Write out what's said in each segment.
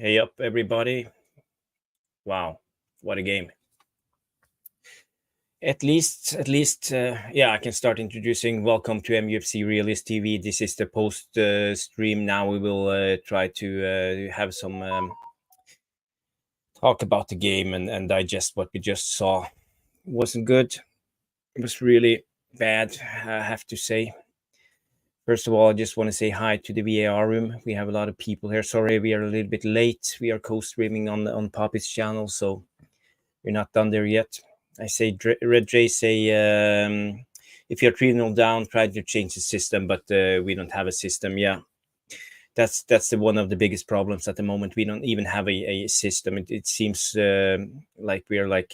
Hey up, everybody. Wow, what a game. At least, yeah, I can start introducing. Welcome to Mufc Realist TV. This is the post stream. Now we will try to have some talk about the game and digest what we just saw. It wasn't good. It was really bad, I have to say. First of all, I just want to say hi to the VAR room. We have a lot of people here. Sorry, we are a little bit late. We are co-streaming on Poppy's channel, so we're not done there yet. I say, Red J say, if you're 3-0 down, try to change the system, but we don't have a system. Yeah, that's one of the biggest problems at the moment. We don't even have a system. It seems like we are like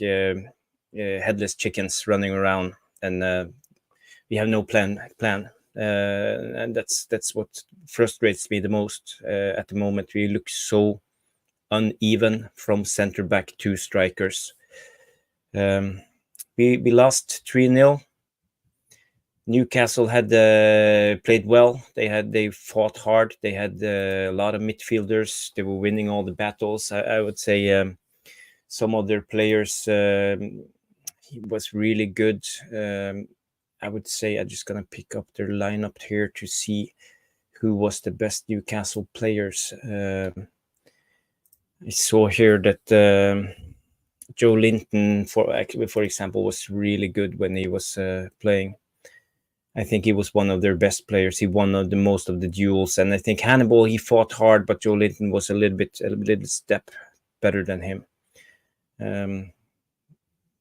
headless chickens running around, and we have no plan. And that's what frustrates me the most at the moment. We look so uneven from center back to strikers. We lost 3-0. Newcastle had played well. They fought hard. They had a lot of midfielders. They were winning all the battles. I would say some of their players was really good. I would say I'm just gonna pick up their lineup here to see who was the best Newcastle players. I saw here that Joe Linton, for example, was really good when he was playing. I think he was one of their best players. He won the most of the duels, and I think Hannibal, he fought hard, but Joe Linton was a little step better than him.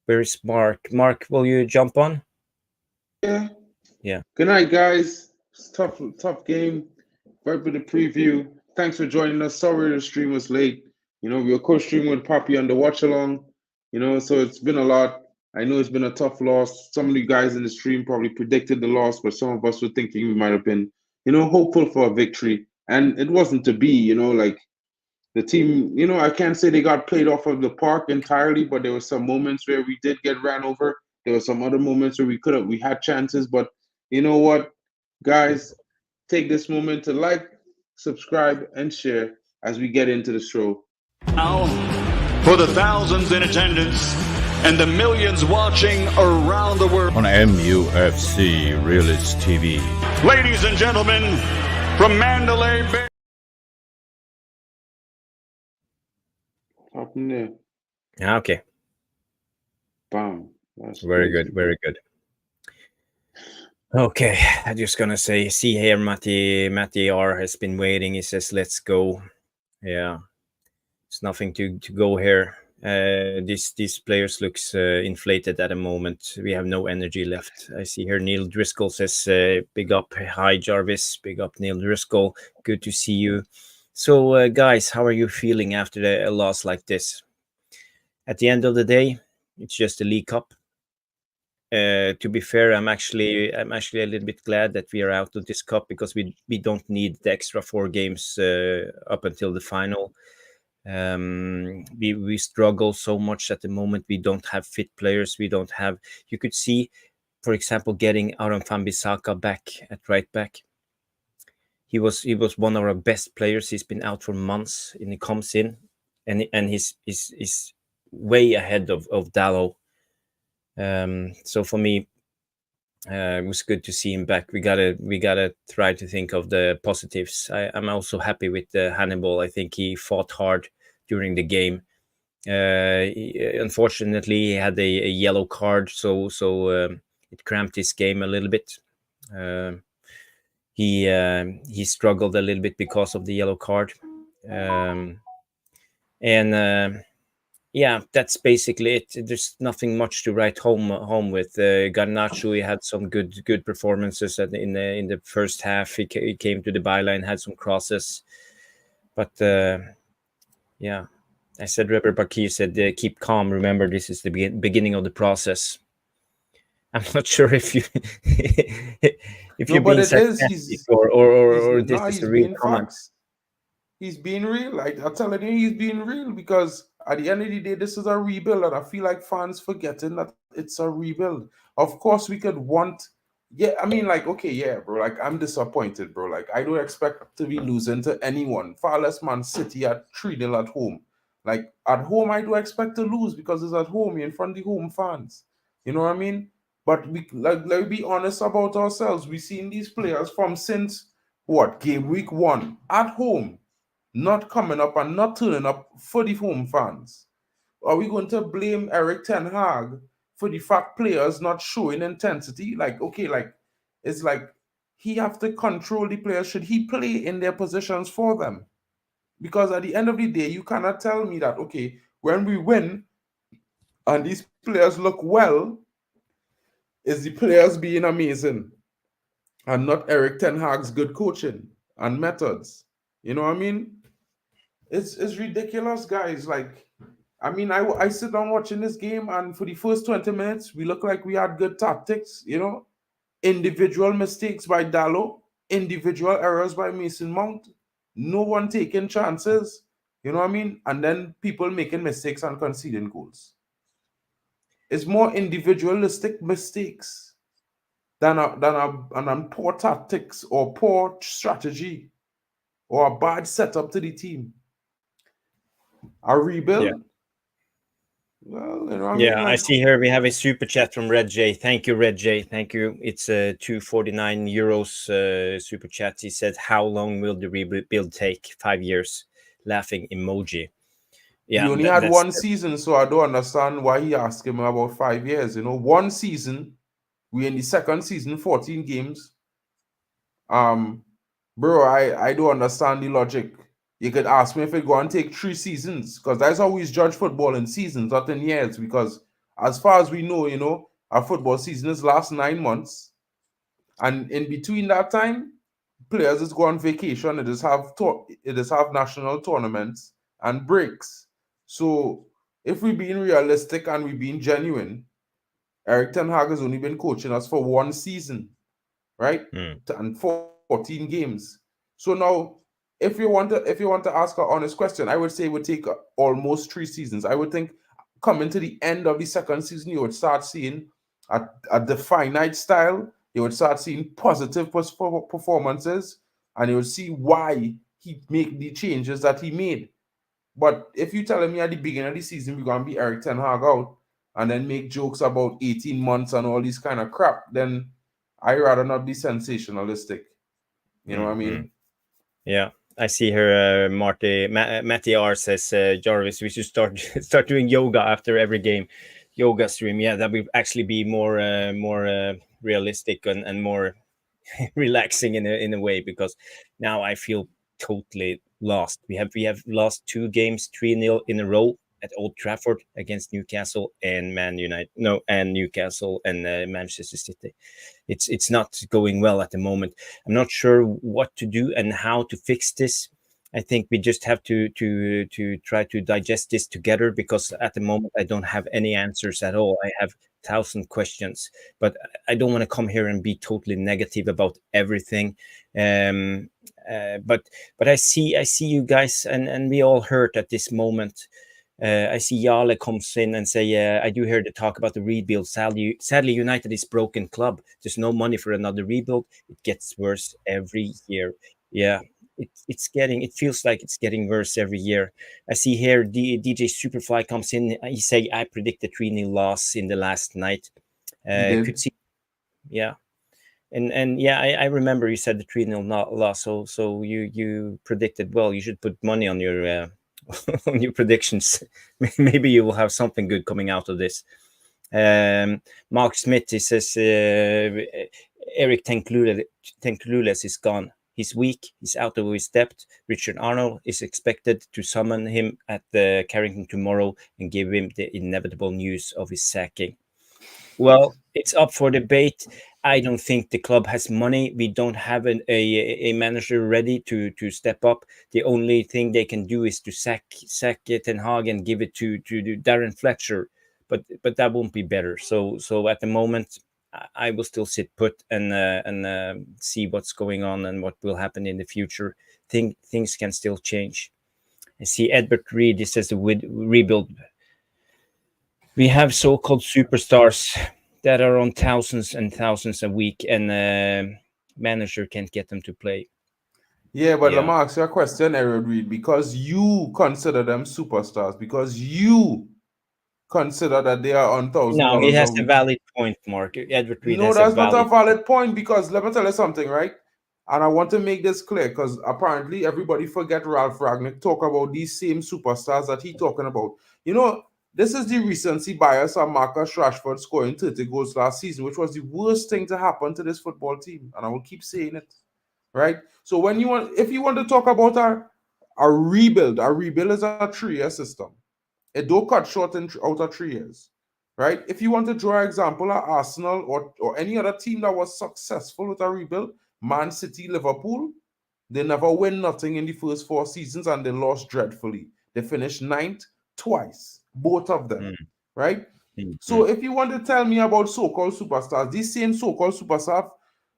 Where is Mark? Mark, will you jump on? Yeah. Good night, guys. It's tough game. Right with the preview. Thanks for joining us. Sorry the stream was late. We were co-streaming with Poppy on the watch along. So it's been a lot. I know it's been a tough loss. Some of you guys in the stream probably predicted the loss, but some of us were thinking we might have been, hopeful for a victory. And it wasn't to be, like the team, I can't say they got played off of the park entirely, but there were some moments where we did get ran over. There were some other moments where we had chances, but you know what, guys, take this moment to like, subscribe, and share as we get into the show. Now, for the thousands in attendance and the millions watching around the world on MUFC Realist TV. Ladies and gentlemen, from Mandalay Bay. Up in there. Okay. Bam. That's very good. Very good. Okay, I'm just gonna say, see here, Matty R has been waiting. He says, "Let's go." Yeah, it's nothing to go here. These players looks inflated at the moment. We have no energy left. I see here Neil Driscoll says, "Big up, hi Jarvis, big up Neil Driscoll. Good to see you." So, guys, how are you feeling after a loss like this? At the end of the day, it's just a League Cup. To be fair, I'm actually a little bit glad that we are out of this cup, because we don't need the extra 4 games up until the final. We struggle so much at the moment. We don't have fit players. We don't have. You could see, for example, getting Aaron Wan-Bissaka back at right back. He was one of our best players. He's been out for months, and he comes in, and he's way ahead of Dalot. So for me, it was good to see him back. We gotta try to think of the positives. I'm also happy with Hannibal. I think he fought hard during the game. Unfortunately, he had a yellow card, so it cramped his game a little bit. He struggled a little bit because of the yellow card, yeah, that's basically it. There's nothing much to write home with. Garnacho, he had some good performances in the first half. He came to the byline, had some crosses, but yeah, I said Reber Bakir said keep calm. Remember, this is the beginning of the process. I'm not sure if you if you're being sarcastic or this is a real comment. He's being real. Like I'm telling you, he's being real, because at the end of the day, this is a rebuild, and I feel like fans forgetting that it's a rebuild. Of course, we could want Yeah, I mean, like, okay, yeah, bro. Like, I'm disappointed, bro. Like, I don't expect to be losing to anyone. Far less Man City at 3-0 at home. Like, at home, I do expect to lose because it's at home, you're in front of the home fans. You know what I mean? But we like let's be honest about ourselves. We've seen these players from since what game week 1 at home, not coming up and not turning up for the home fans. Are we going to blame Eric Ten Hag for the fact players not showing intensity? Like, okay, like it's like he have to control the players. Should he play in their positions for them? Because at the end of the day, you cannot tell me that, okay, when we win and these players look well, is the players being amazing and not Eric Ten Hag's good coaching and methods. You know what I mean? It's ridiculous, guys. Like, I mean, I sit down watching this game, and for the first 20 minutes, we look like we had good tactics, you know, individual mistakes by Dallo, individual errors by Mason Mount, no one taking chances, you know what I mean? And then people making mistakes and conceding goals. It's more individualistic mistakes than poor tactics or poor strategy or a bad setup to the team. A Yeah. rebuild? Well, you know what I Yeah, mean? I Like, see here we have a super chat from Red J. Thank you, Red J. Thank you. It's 249 euros super chat. He said, "How long will the rebuild take? 5 years." Laughing emoji. he Yeah, only had that's one season, so I don't understand why he asked him about 5 years. You know, one season, we in the second season, 14 games. Um, bro, I don't understand the logic. You could ask me if it go and take 3 seasons, because that's how we judge football in seasons, not in years. Because as far as we know, you know, our football season is last 9 months, and in between that time, players just go on vacation. It just have national tournaments and breaks. So if we're being realistic and we're being genuine, Eric Ten Hag has only been coaching us for one season, right? And 14 games. So now, if you want to ask an honest question, I would say it would take almost 3 seasons. I would think coming to the end of the second season, you would start seeing a definite style. You would start seeing positive performances, and you would see why he made the changes that he made. But if you telling me at the beginning of the season we're gonna be Eric Ten Hag out and then make jokes about 18 months and all this kind of crap, then I rather not be sensationalistic. You know what I mean? Yeah, I see here. Matty R says, Jarvis, we should start start doing yoga after every game. Yoga stream. Yeah, that would actually be more realistic and more relaxing in a way, because now I feel totally lost. We have lost 2 games 3-0 in a row at Old Trafford against Newcastle and Newcastle and Manchester City. It's not going well at the moment. I'm not sure what to do and how to fix this. I think we just have to try to digest this together, because at the moment I don't have any answers at all. I have 1,000 questions, but I don't want to come here and be totally negative about everything. Um, but I see you guys, and we all hurt at this moment. I see Yale comes in and say, I do hear the talk about the rebuild. Sadly, United is broken club. There's no money for another rebuild. It gets worse every year. Yeah, it feels like it's getting worse every year. I see here DJ Superfly comes in. He say, I predict a 3-0 loss in the last night. He Could did. see, yeah. And yeah, I remember you said the 3-0 loss. So you predicted well. You should put money on your on your predictions. Maybe you will have something good coming out of this. Mark Smith, he says, Eric Tenklules is gone. He's weak. He's out of his depth. Richard Arnold is expected to summon him at the Carrington tomorrow and give him the inevitable news of his sacking. Well, it's up for debate. I don't think the club has money. We don't have a manager ready to step up. The only thing they can do is to sack Ten Hag and give it to Darren Fletcher, but that won't be better. So at the moment, I will still sit put and see what's going on and what will happen in the future. Things can still change. I see Edward Reed. He says the rebuild. We have so-called superstars that are on thousands and thousands a week, and manager can't get them to play. Yeah, but let me ask you a question, Edward Reed, because you consider them superstars, because you consider that they are on $1,000 No, he has a a week. valid point, Mark. Edward Reed No, has that's a not valid a valid point, because let me tell you something, right? And I want to make this clear, because apparently everybody forget Ralph Ragnick talk about these same superstars that he talking about. You know, this is the recency bias of Marcus Rashford scoring 30 goals last season, which was the worst thing to happen to this football team. And I will keep saying it, right? So when you want, if you want to talk about a rebuild is a 3-year system. It don't cut short out of 3 years, right? If you want to draw an example of Arsenal or any other team that was successful with a rebuild, Man City, Liverpool, they never win nothing in the first 4 seasons and they lost dreadfully. They finished 9th twice, both of them, right? So if you want to tell me about so-called superstars, these same so-called superstars,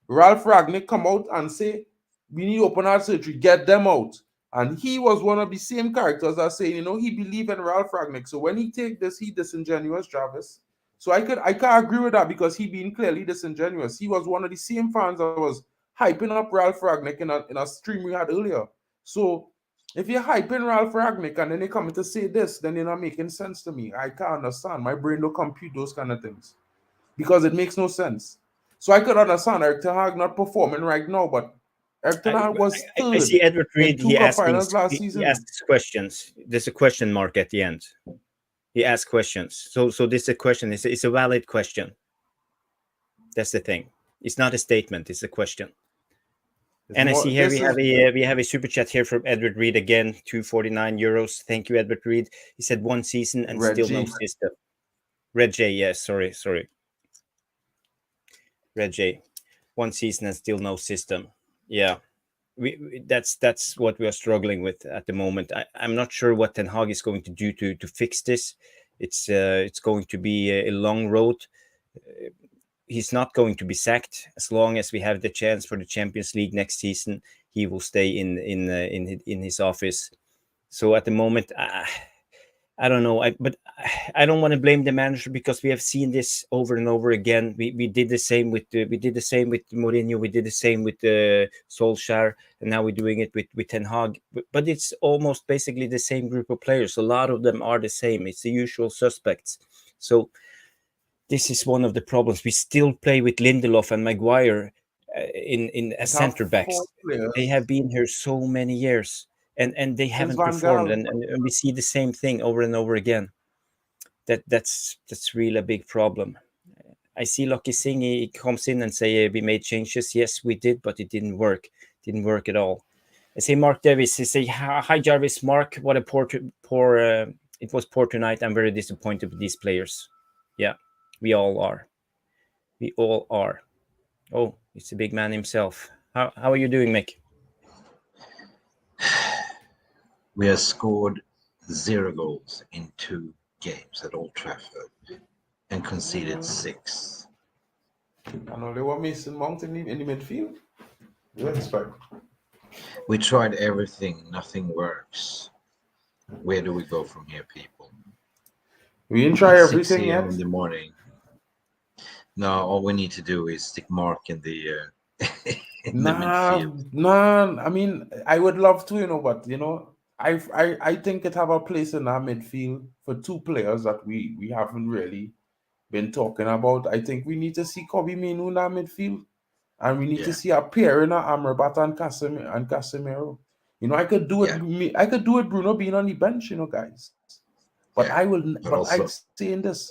Ralph Ragnick come out and say, we need open heart surgery, get them out. And he was one of the same characters that saying, you know, he believed in Ralph Ragnick. So when he take this, he disingenuous, Travis. So I can't agree with that because he being clearly disingenuous. He was one of the same fans that was hyping up Ralph Ragnick in a stream we had earlier. So if you're hyping Ralph Ragnick and then they come to say this, then they're not making sense to me. I can't understand. My brain don't compute those kind of things because it makes no sense. So I could understand Eric Ten Hag not performing right now, but Eric Ten Hag was third. I see Edward Reed. He asks questions. There's a question mark at the end. He asks questions. So this is a question. It's a valid question. That's the thing. It's not a statement. It's a question. And I see here we have a super chat here from Edward Reed again, €249. Thank you, Edward Reed. He said 1 season and Red still J. no system. Red J, yes, sorry. Red J, 1 season and still no system. Yeah, that's what we are struggling with at the moment. I'm not sure what Ten Hag is going to do to fix this. It's going to be a long road. He's not going to be sacked as long as we have the chance for the Champions League next season. He will stay in his office. So at the moment, I don't know. But I don't want to blame the manager because we have seen this over and over again. We did the same with Mourinho. We did the same with Solskjaer, and now we're doing it with Ten Hag. But it's almost basically the same group of players. A lot of them are the same. It's the usual suspects. So this is one of the problems. We still play with Lindelof and Maguire in as centre backs. They have been here so many years, and they haven't performed. And we see the same thing over and over again. That's really a big problem. I see Lucky Singh. He comes in and say we made changes. Yes, we did, but it didn't work. Didn't work at all. I see Mark Davis. He say hi Jarvis. Mark, what a poor. It was poor tonight. I'm very disappointed with these players. Yeah. We all are. We all are. Oh, it's the big man himself. How are you doing, Mick? We have scored 0 goals in 2 games at Old Trafford and conceded 6. And only one Mason Mount in the midfield. That's fine. We tried everything. Nothing works. Where do we go from here, people? We didn't try everything yet. In the morning. No, all we need to do is stick Mark in the midfield. Nah. I mean, I would love to, but I think it have a place in our midfield for 2 players that we haven't really been talking about. I think we need to see Kobe Minu in our midfield, and we need to see a pair in Amrabat and Casemiro. I could do it. I could do it. Bruno being on the bench, guys. But I will. But I'm saying this.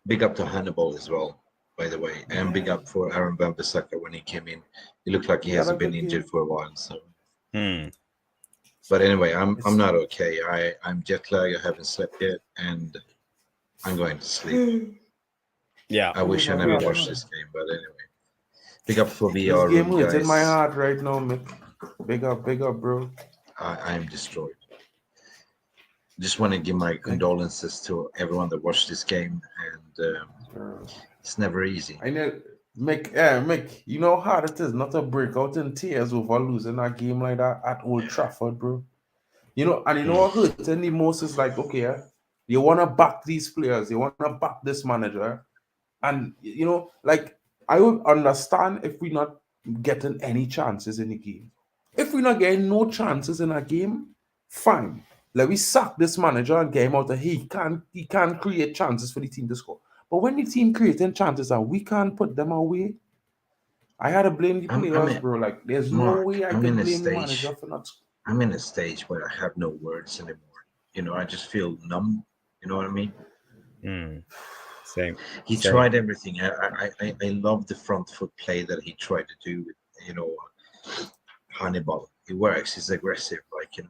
Big up to Hannibal as well, by the way, and big up for Aaron Wan-Bissaka when he came in. He looked like he hasn't been injured for a while. So, but anyway, I'm not okay. I'm jet lagged. I haven't slept yet, and I'm going to sleep. Yeah, I wish I never watched this game, but anyway, big up for VR. This game hurts in my heart right now, Mick. Big up, bro. I'm destroyed. Just want to give my condolences to everyone that watched this game, and it's never easy. I know, Mick, you know how hard it is not to break out in tears over losing a game like that at Old Trafford, bro. And what hurts the most is like, okay, you want to back these players, you want to back this manager, And, like, I would understand if we're not getting any chances in the game. If we're not getting no chances in a game, fine. Let me sack this manager and get him out of here. He can't create chances for the team to score. But when the team creating chances and we can't put them away, I had to blame the players, bro. Like, there's no way I can blame the manager for not. I'm in a stage where I have no words anymore. I just feel numb. You know what I mean? Same. He tried everything. I love the front foot play that he tried to do with, Hannibal. It works. He's aggressive. Like,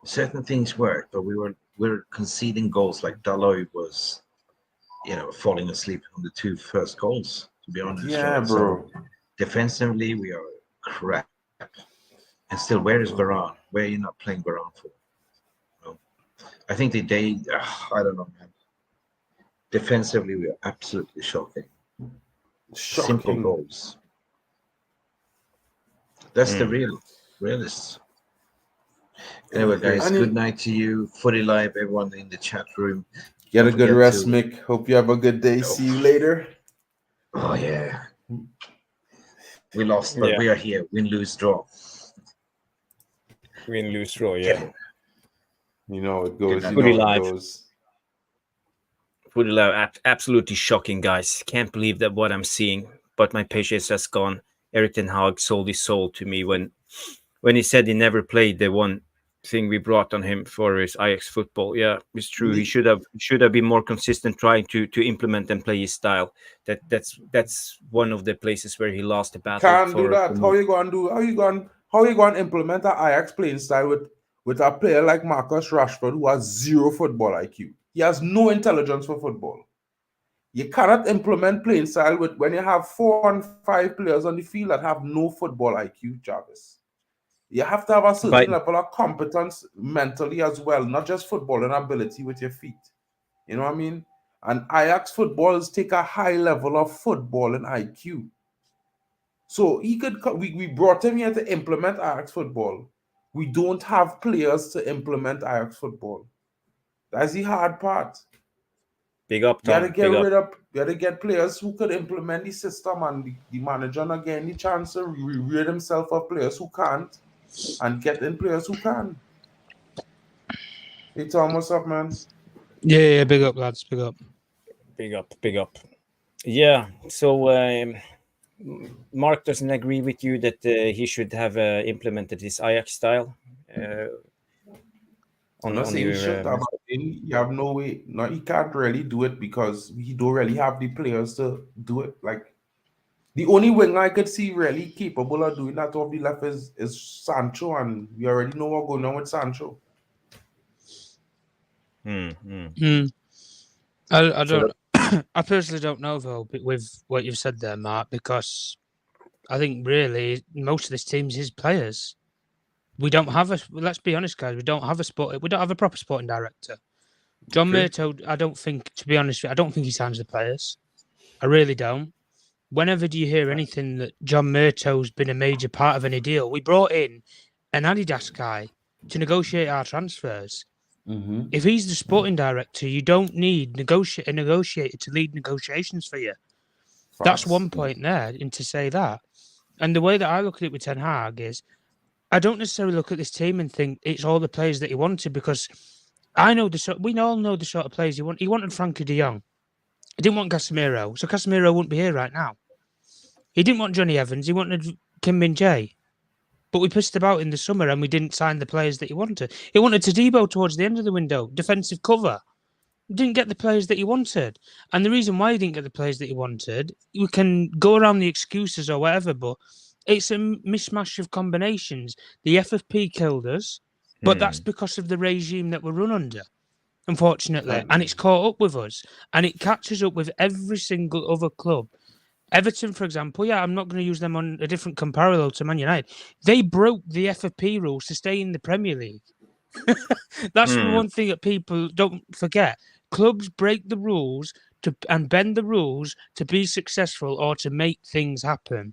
certain things work, but we're conceding goals. Like Dalot was, falling asleep on the 2 first goals. To be honest, yeah, right? bro. So defensively, we are crap. And still, where is Varane? Where are you not playing Varane for? I think I don't know, man. Defensively, we are absolutely shocking. Simple goals. That's the realists. Anyway, guys, good night to you. Footy Live, everyone in the chat room. Get a good rest, Mick. Hope you have a good day. See you later. Oh, yeah. We lost, but we are here. Win, lose, draw. Win, lose, draw, yeah. It goes. Footy Live. Footy Live, absolutely shocking, guys. Can't believe that what I'm seeing, but my patience has gone. Erik ten Hag sold his soul to me when he said he never played the one thing we brought on him for his Ajax football. Yeah, it's true. He should have been more consistent trying to implement and play his style. That's one of the places where he lost the battle. Can't do that. How you going to implement an Ajax playing style with a player like Marcus Rashford who has 0 football IQ? He has no intelligence for football. You cannot implement playing style when you have 4 and 5 players on the field that have no football IQ, Jarvis. You have to have a certain level of competence mentally as well, not just football and ability with your feet. You know what I mean? And Ajax footballers take a high level of football and IQ. So we brought him here to implement Ajax football. We don't have players to implement Ajax football. That's the hard part. Big up, Tom. You gotta get players who could implement the system, and the manager not getting the chance to rid himself of players who can't and get in players who can. Hey Tom, what's up, man? Yeah, big up, lads. Big up. Big up. Yeah, so Mark doesn't agree with you that he should have implemented his Ajax style. I'm not saying you have no way. No, he can't really do it because he don't really have the players to do it. Like, the only wing I could see really capable of doing that off the left is Sancho, and we already know what's going on with Sancho. I don't. I personally don't know though with what you've said there, Mark, because I think really most of this team's his players. We don't have let's be honest, guys. We don't have a proper sporting director. John Murtough, I don't think, to be honest, I don't think he signs the players. I really don't. Whenever do you hear anything that John Murtough's been a major part of any deal? We brought in an Adidas guy to negotiate our transfers. Mm-hmm. If he's the sporting director, you don't need a negotiator to lead negotiations for you. That's one point there, and to say that. And the way that I look at it with Ten Hag is, I don't necessarily look at this team and think it's all the players that he wanted, because we all know the sort of players he wanted. He wanted Frankie de Jong. He didn't want Casemiro, so Casemiro wouldn't be here right now. He didn't want Johnny Evans. He wanted Kim Min-jae. But we pissed about in the summer and we didn't sign the players that he wanted. He wanted Todibo towards the end of the window, defensive cover. He didn't get the players that he wanted. And the reason why he didn't get the players that he wanted, we can go around the excuses or whatever, but it's a mishmash of combinations. The FFP killed us, but that's because of the regime that we're run under, unfortunately. And it's caught up with us. And it catches up with every single other club. Everton, for example, I'm not going to use them on a different parallel to Man United. They broke the FFP rules to stay in the Premier League. That's one thing that people don't forget. Clubs break the rules and bend the rules to be successful or to make things happen.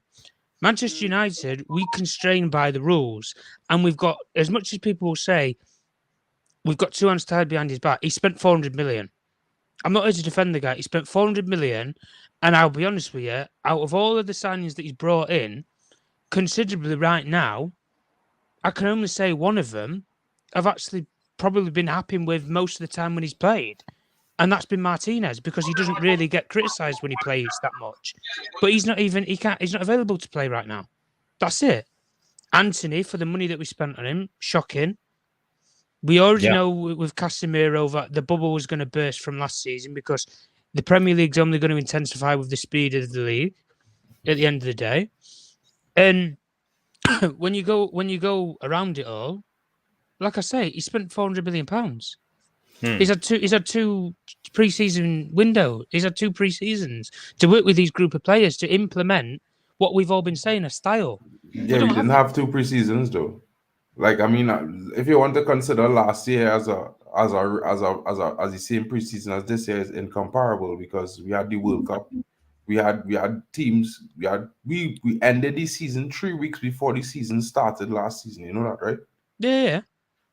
Manchester United, we constrain by the rules, and we've got, as much as people will say, we've got 2 hands tied behind his back. He spent 400 million. I'm not here to defend the guy. He spent 400 million, and I'll be honest with you, out of all of the signings that he's brought in, considerably right now, I can only say one of them I've actually probably been happy with most of the time when he's played. And that's been Martinez, because he doesn't really get criticised when he plays that much. But he's not available to play right now. That's it. Anthony, for the money that we spent on him, shocking. We already know with Casemiro that the bubble was going to burst from last season, because the Premier League's only going to intensify with the speed of the league at the end of the day. And when you go around it all, like I say, he spent £400 million. He's had two pre-season windows. He's had 2 pre-seasons to work with these group of players to implement what we've all been saying, a style. Yeah, we didn't have 2 pre-seasons though. Like, I mean, if you want to consider last year as the same pre-season as this year, is incomparable, because we had the World Cup, we had teams, we ended the season 3 weeks before the season started last season. You know that, right? Yeah.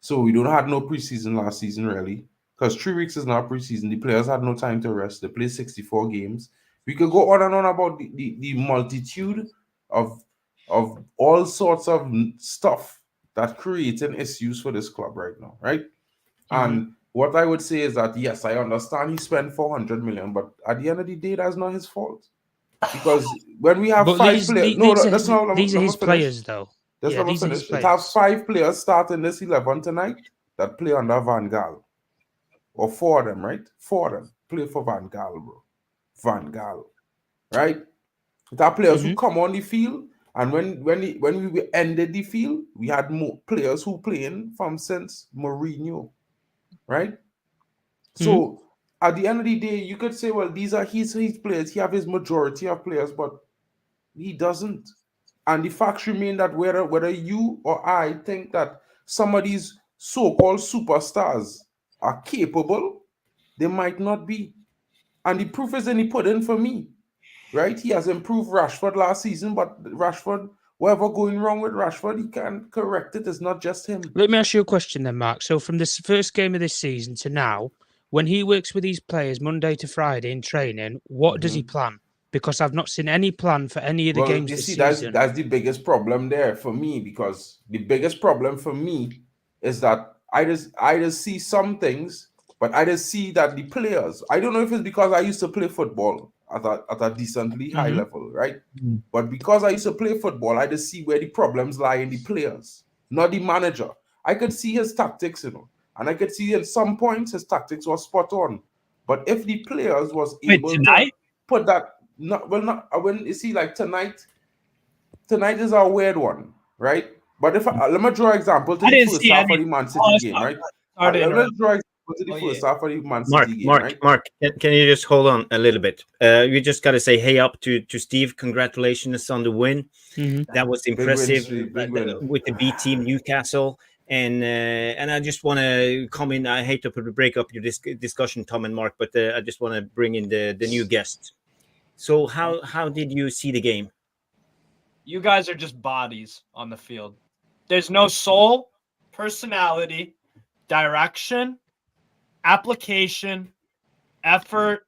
So we don't have no preseason last season, really, because 3 weeks is not preseason. The players had no time to rest. They played 64 games. We could go on and on about the multitude of all sorts of stuff that creating issues for this club right now, right? And what I would say is that, yes, I understand he spent 400 million, but at the end of the day, that's not his fault. Because when we have 5 players, these are his players, though. That's not finished. It have 5 players starting this 11 tonight that play under Van Gaal. Or 4 of them, right? 4 of them play for Van Gaal, bro. Van Gaal, right? It have players who come on the field, and when we ended the field, we had more players who playing from since Mourinho, right? So at the end of the day, you could say, well, these are his players. He have his majority of players, but he doesn't. And the facts remain that whether you or I think that some of these so-called superstars are capable, they might not be. And the proof is in the pudding for me, right? He has improved Rashford last season, but Rashford, whatever going wrong with Rashford, he can correct it. It's not just him. Let me ask you a question then, Mark. So from this first game of this season to now, when he works with these players Monday to Friday in training, what does he plan? Because I've not seen any plan for any of the games this season. That's the biggest problem there for me, because the biggest problem for me is that I just see some things, but I just see that the players, I don't know if it's because I used to play football at a decently high level, right? But because I used to play football, I just see where the problems lie in the players, not the manager. I could see his tactics, and I could see at some points his tactics was spot on. But if the players was able to put that, not when you see, like tonight is a weird one, right? But if let me draw an example to the first half of the Man City game, right? Let's draw an example to the first half of the Man City game, right? Mark, can you just hold on a little bit? You just got to say hey up to Steve. Congratulations on the win. That was impressive with the B team Newcastle. And I just want to comment. I hate to break up your discussion, Tom and Mark, but I just want to bring in the new guest. So how did you see the game? You guys are just bodies on the field. There's no soul, personality, direction, application, effort,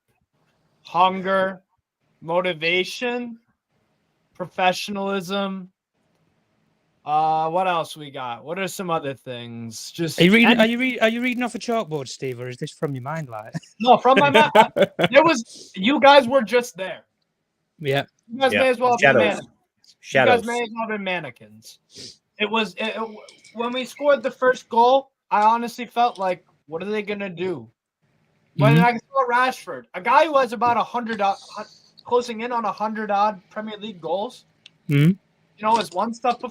hunger, motivation, professionalism. What else we got? What are some other things? Just are you reading off a chalkboard, Steve, or is this from your mind, like? No, from my mind. You guys were just there. Yeah. You guys may as well have been mannequins. You guys may as well have been mannequins. When we scored the first goal, I honestly felt like, what are they gonna do? When I saw Rashford, a guy who has about 100, closing in on 100 odd Premier League goals, you know, is one stuff.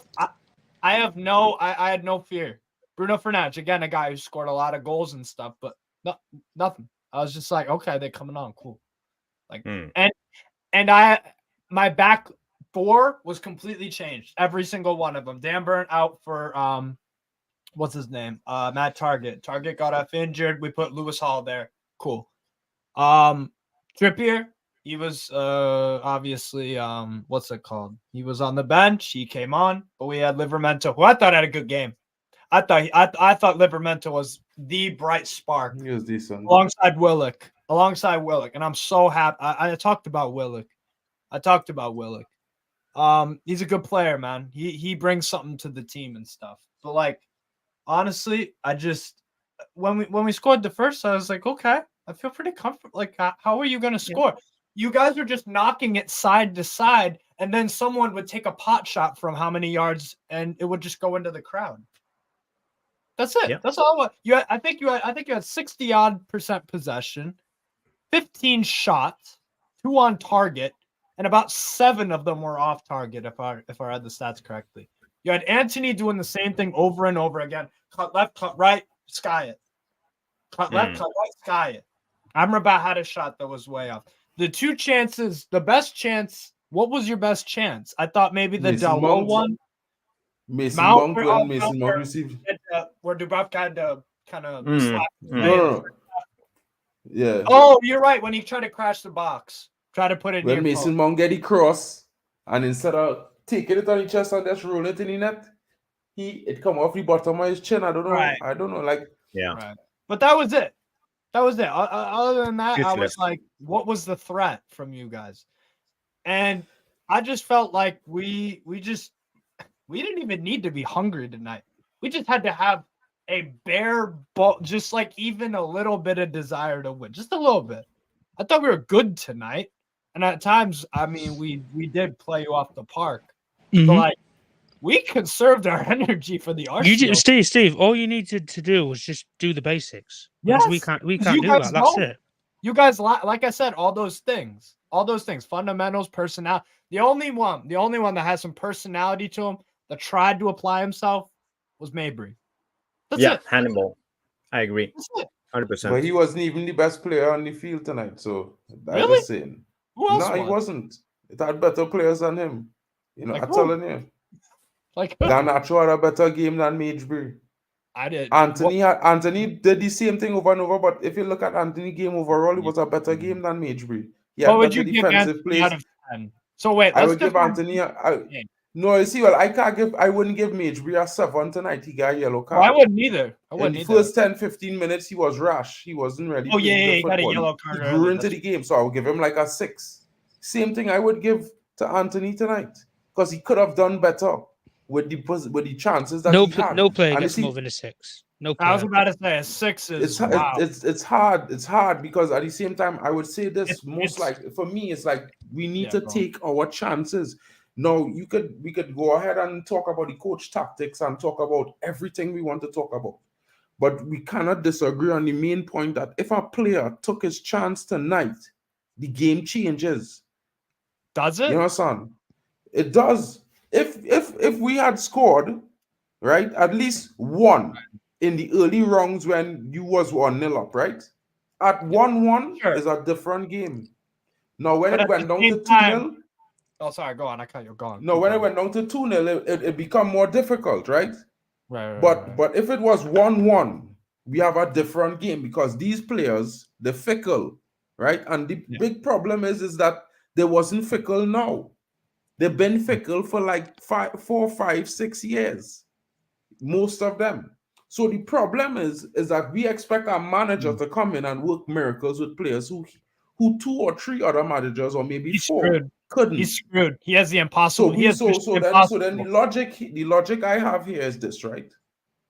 I had no fear. Bruno Fernandes, again, a guy who scored a lot of goals and stuff, but nothing. I was just like, okay, they're coming on, cool. Like, and my back 4 was completely changed. Every single one of them. Dan Burn out for what's his name? Matt Target. Target got off injured. We put Lewis Hall there. Cool. Trippier, he was obviously what's it called? He was on the bench. He came on, but we had Livramento, who I thought had a good game. I thought Livramento was the bright spark. He was decent alongside Willock. alongside Willock, and I'm so happy. I talked about Willock. He's a good player, man. He brings something to the team and stuff. But like, honestly, I just when we scored the first, I was like, okay, I feel pretty comfortable. Like, how are you gonna score? Yeah. You guys are just knocking it side to side, and then someone would take a pot shot from how many yards, and it would just go into the crowd. That's it. Yeah. That's all. I think you had 60-odd% possession, 15 shots, 2 on target, and about 7 of them were off target. If I read the stats correctly, you had Anthony doing the same thing over and over again. Cut left, cut right, sky it. Cut left, cut right, sky it. Amrabat had a shot that was way off. The 2 chances, the best chance. What was your best chance? I thought maybe the Dalot one. Mason Mount when Mason Mount received. Where Dubravka had to kind of slap. No. Yeah. Oh, you're right. When he tried to crash the box, try to put it when Mason Mount get the cross, and instead of taking it on his chest and just roll it in the net, it come off the bottom of his chin. I don't know. Right. I don't know. Like, yeah. Right. But that was it. Other than that, I was like, what was the threat from you guys? And I just felt like we didn't even need to be hungry tonight. We just had to have a bare ball, just like even a little bit of desire to win, just a little bit. I thought we were good tonight, and at times, I mean, we did play you off the park, but like we conserved our energy for the Arsenal. Steve, all you needed to do was just do the basics. Yes, we can't do that. That's it. You guys, like I said, all those things, fundamentals, personality. The only one that has some personality to him that tried to apply himself was Mabry. That's it. Hannibal. I agree. 100%. But he wasn't even the best player on the field tonight. So really? I'm just saying. Who else he wasn't. It had better players than him. You know, like I'm telling you. Like Garnacho had a better game than Mabry. I did. Anthony did the same thing over and over, but if you look at Anthony's game overall, it was a better game than Mabry. What would you give Anthony out of 10? So wait, I would give Anthony no, you see, well, I wouldn't give Mabry a 7 tonight. He got a yellow card. Well, I wouldn't either. In the first 10-15 minutes, he was rash. He wasn't ready. Oh, yeah, he got a yellow card. He grew into the game, so I would give him like a 6. Same thing I would give to Anthony tonight, because he could have done better with the chances that he had. No player gets more than a 6. No player. I was about to say a 6 is it's hard. It's hard because at the same time, I would say this for me, it's like we need to take our chances. No, we could go ahead and talk about the coach tactics and talk about everything we want to talk about. But we cannot disagree on the main point that if a player took his chance tonight, the game changes. Does it? You understand? It does. If we had scored, right, at least 1 in the early rounds when you was 1-0 up, right? At 1-1 is a different game. Now when it went down to 2-0. Oh, sorry, go on. I cut you. Go on. No, when it went down to 2-0, it become more difficult, right? Right. But if it was 1-1, we have a different game because these players, they're fickle, right? And the big problem is that they wasn't fickle now. They've been fickle for like 4, 5, 6 years. Most of them. So the problem is that we expect our manager to come in and work miracles with players who 2 or 3 other managers or maybe 4 couldn't. He's screwed. He has the impossible. So then the logic I have here is this, right?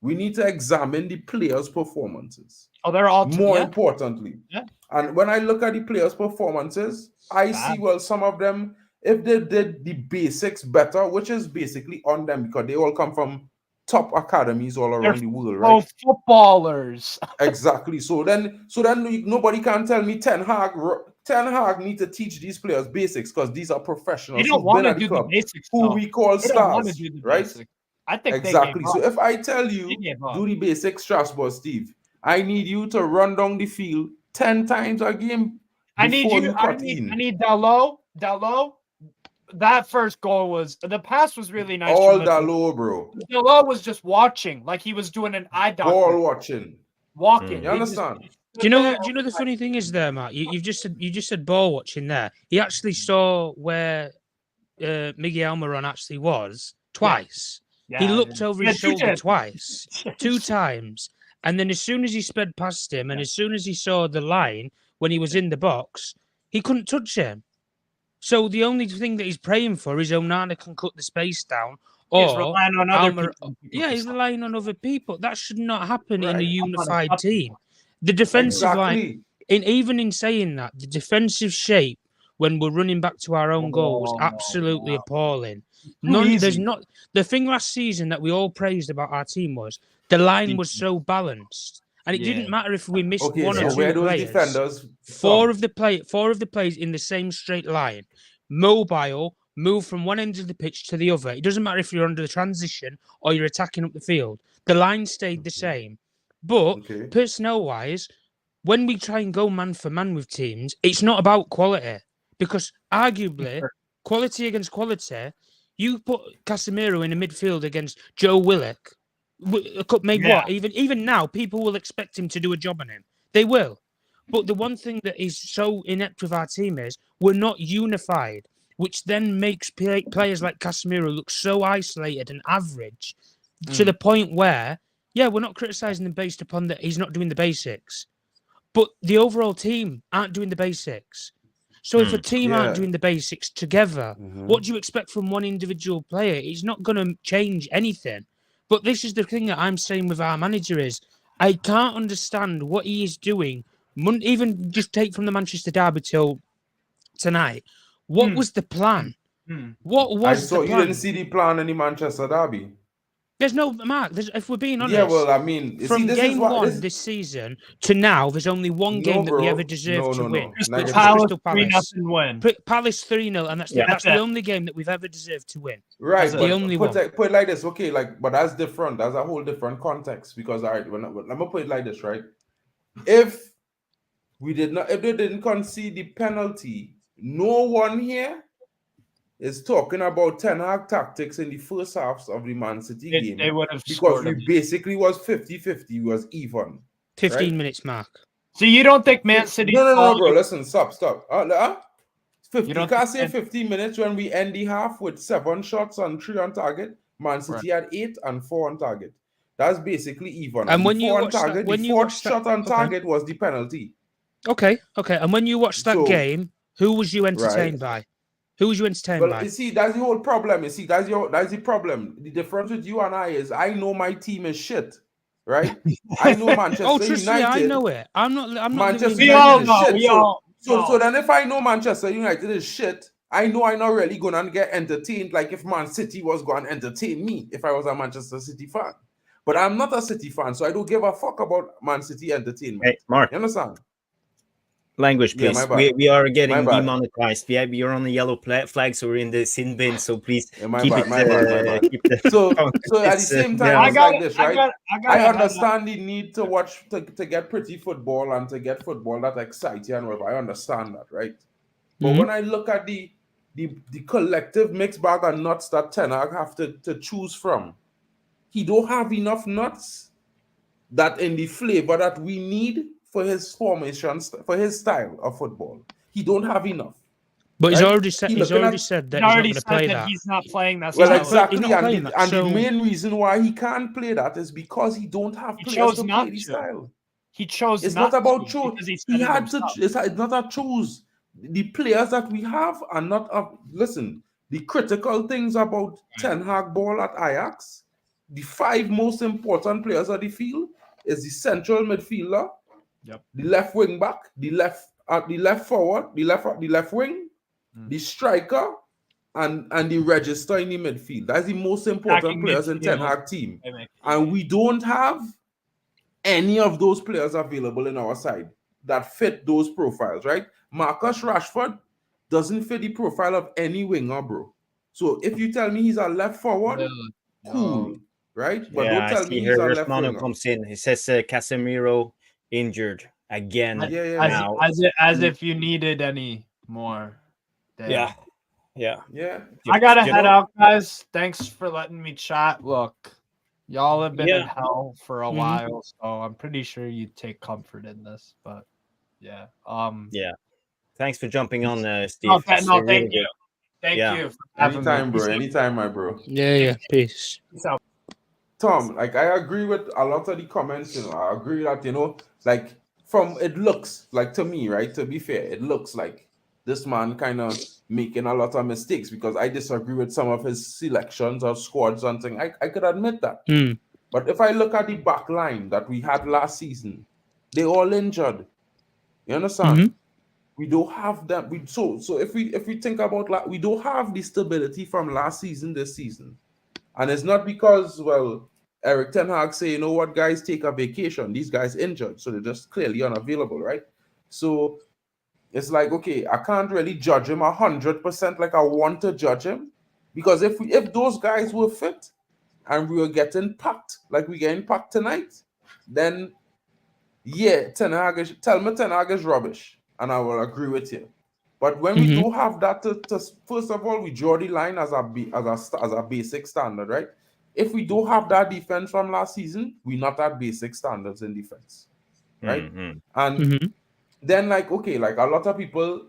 We need to examine the players' performances. Oh, they're all more importantly. Yeah. And when I look at the players' performances, I see, well, some of them, if they did the basics better, which is basically on them because they all come from top academies all around the world, right? Oh, footballers. Exactly. So then nobody can tell me Ten Hag need to teach these players basics because these are professionals. They don't want to do the basics. Who we call stars, right? Basics. I think exactly. So if I tell you do the basics, Strasbourg, Steve, I need you to run down the field 10 times a game. I need Dalot. That first goal the pass was really nice. All Dalot, bro. Dalot was just watching, like he was doing an eye doctor. Ball watching. Walking. You understand? Do you know the funny thing is there, Matt? You just said ball watching there. He actually saw where Miguel Almiron actually was twice. Yeah, he looked over his shoulder twice, 2 times. And then as soon as he sped past him and as soon as he saw the line, when he was in the box, he couldn't touch him. So the only thing that he's praying for is Onana can cut the space down, He's or relying on other people. Yeah, he's relying on other people. That should not happen in a Right. unified team. The defensive line, even in saying that, the defensive shape when we're running back to our own goal was absolutely appalling. There's not the thing last season that we all praised about our team was the line was so balanced, and it didn't matter if we missed one or two players. Defenders, Four of the players in the same straight line, mobile, move from one end of the pitch to the other. It doesn't matter if you're under the transition or you're attacking up the field. The line stayed the same, but personnel-wise, when we try and go man for man with teams, it's not about quality. Because arguably, quality against quality, you put Casemiro in a midfield against Joe Willock, what? Even now, people will expect him to do a job on him. They will. But the one thing that is so inept with our team is we're not unified, which then makes players like Casemiro look so isolated and average to the point where, we're not criticising him based upon that he's not doing the basics. But the overall team aren't doing the basics. So if a team aren't doing the basics together, what do you expect from one individual player? It's not going to change anything. But this is the thing that I'm saying with our manager is I can't understand what he is doing. Even just take from the Manchester derby till tonight. What was the plan? What was the plan? You didn't see the plan in the Manchester derby. There's no Mark. If we're being honest, Yeah, well, I mean, from game one this season to now, there's only one game that we ever deserved to win. Like Crystal Palace 3-0 win. Palace 3-0, and that's the only game that we've ever deserved to win. Right, that's the only one. Put it like this, okay? But that's different. That's a whole different context. Because I'm gonna put it like this, right? If they didn't concede the penalty, no one here is talking about Ten Hag tactics in the first halves of the Man City game. They would have because we basically was 50-50, we was even. 15 minutes, Mark. So you don't think Man City? No, bro. Listen, stop. 50. You can't say 15 minutes when we end the half with 7 shots and 3 on target. Man City had 8 and 4 on target. That's basically even. And when you watch target, the fourth shot on target was the penalty. Okay. And when you watched that game, who was you entertained by? Who was you entertained by? You see, that's the whole problem. You see, that's the problem. The difference with you and I is I know my team is shit, right? I know Manchester United. Me, I know it. I'm not Manchester United is shit. So then if I know Manchester United is shit, I know I'm not really gonna get entertained like if Man City was going to entertain me if I was a Manchester City fan. But I'm not a City fan, so I don't give a fuck about Man City entertainment. Hey, Mark. You understand? Language, please. Yeah, we are getting demonetized. We are on the yellow flag, so we're in the sin bin. So please keep it. So at the same time, it's like this, right? I understand the need to watch to get pretty football and to get football that excites you and whatever. I understand that, right? But when I look at the collective mixed bag of nuts that Ten Hag have to choose from, he don't have enough nuts that in the flavor that we need for his formations, for his style of football. He don't have enough. But he's already said that he's not going to play that. He's not playing that. Well, exactly. The main reason why he can't play that is because he don't have players to play the style. He chose. It's not about choose. He had to. It's not a choose. The players that we have are not. Listen, the critical things about Ten Hag ball at Ajax, the 5 most important players of the field is the central midfielder, the left wing back, the left forward, the left wing, the striker, and the register in the midfield. That's the most important players in Ten Hag team. And we don't have any of those players available in our side that fit those profiles, right? Marcus Rashford doesn't fit the profile of any winger, bro. So if you tell me he's a left forward, cool, right? But don't tell me he's a left winger. Comes in. He says Casemiro injured again. As if you needed any more. Yeah. I gotta head out, guys. Thanks for letting me chat. Look, y'all have been in hell for a while, so I'm pretty sure you take comfort in this. But yeah. Thanks for jumping on, Steve. Thank you. Thank you. Anytime, bro. Anytime, my bro. Yeah. Peace. Tom, like I agree with a lot of the comments. I agree that from it looks like to me, right? To be fair, it looks like this man kind of making a lot of mistakes because I disagree with some of his selections or squads and things. I could admit that. But if I look at the back line that we had last season, they all injured. You understand? We don't have that. So if we think about like we don't have the stability from last season this season, and it's not because Eric Ten Hag say, you know what, guys, take a vacation. These guys injured, so they're just clearly unavailable, right? So it's like, okay, I can't really judge him 100% like I want to judge him, because if those guys were fit and we were getting packed like we getting packed tonight, then yeah, tell me Ten Hag is rubbish, and I will agree with you. But when we do have that, first of all, we draw the line as a basic standard, right? If we do have that defense from last season, we not at basic standards in defense, right? And then, like, okay, like a lot of people,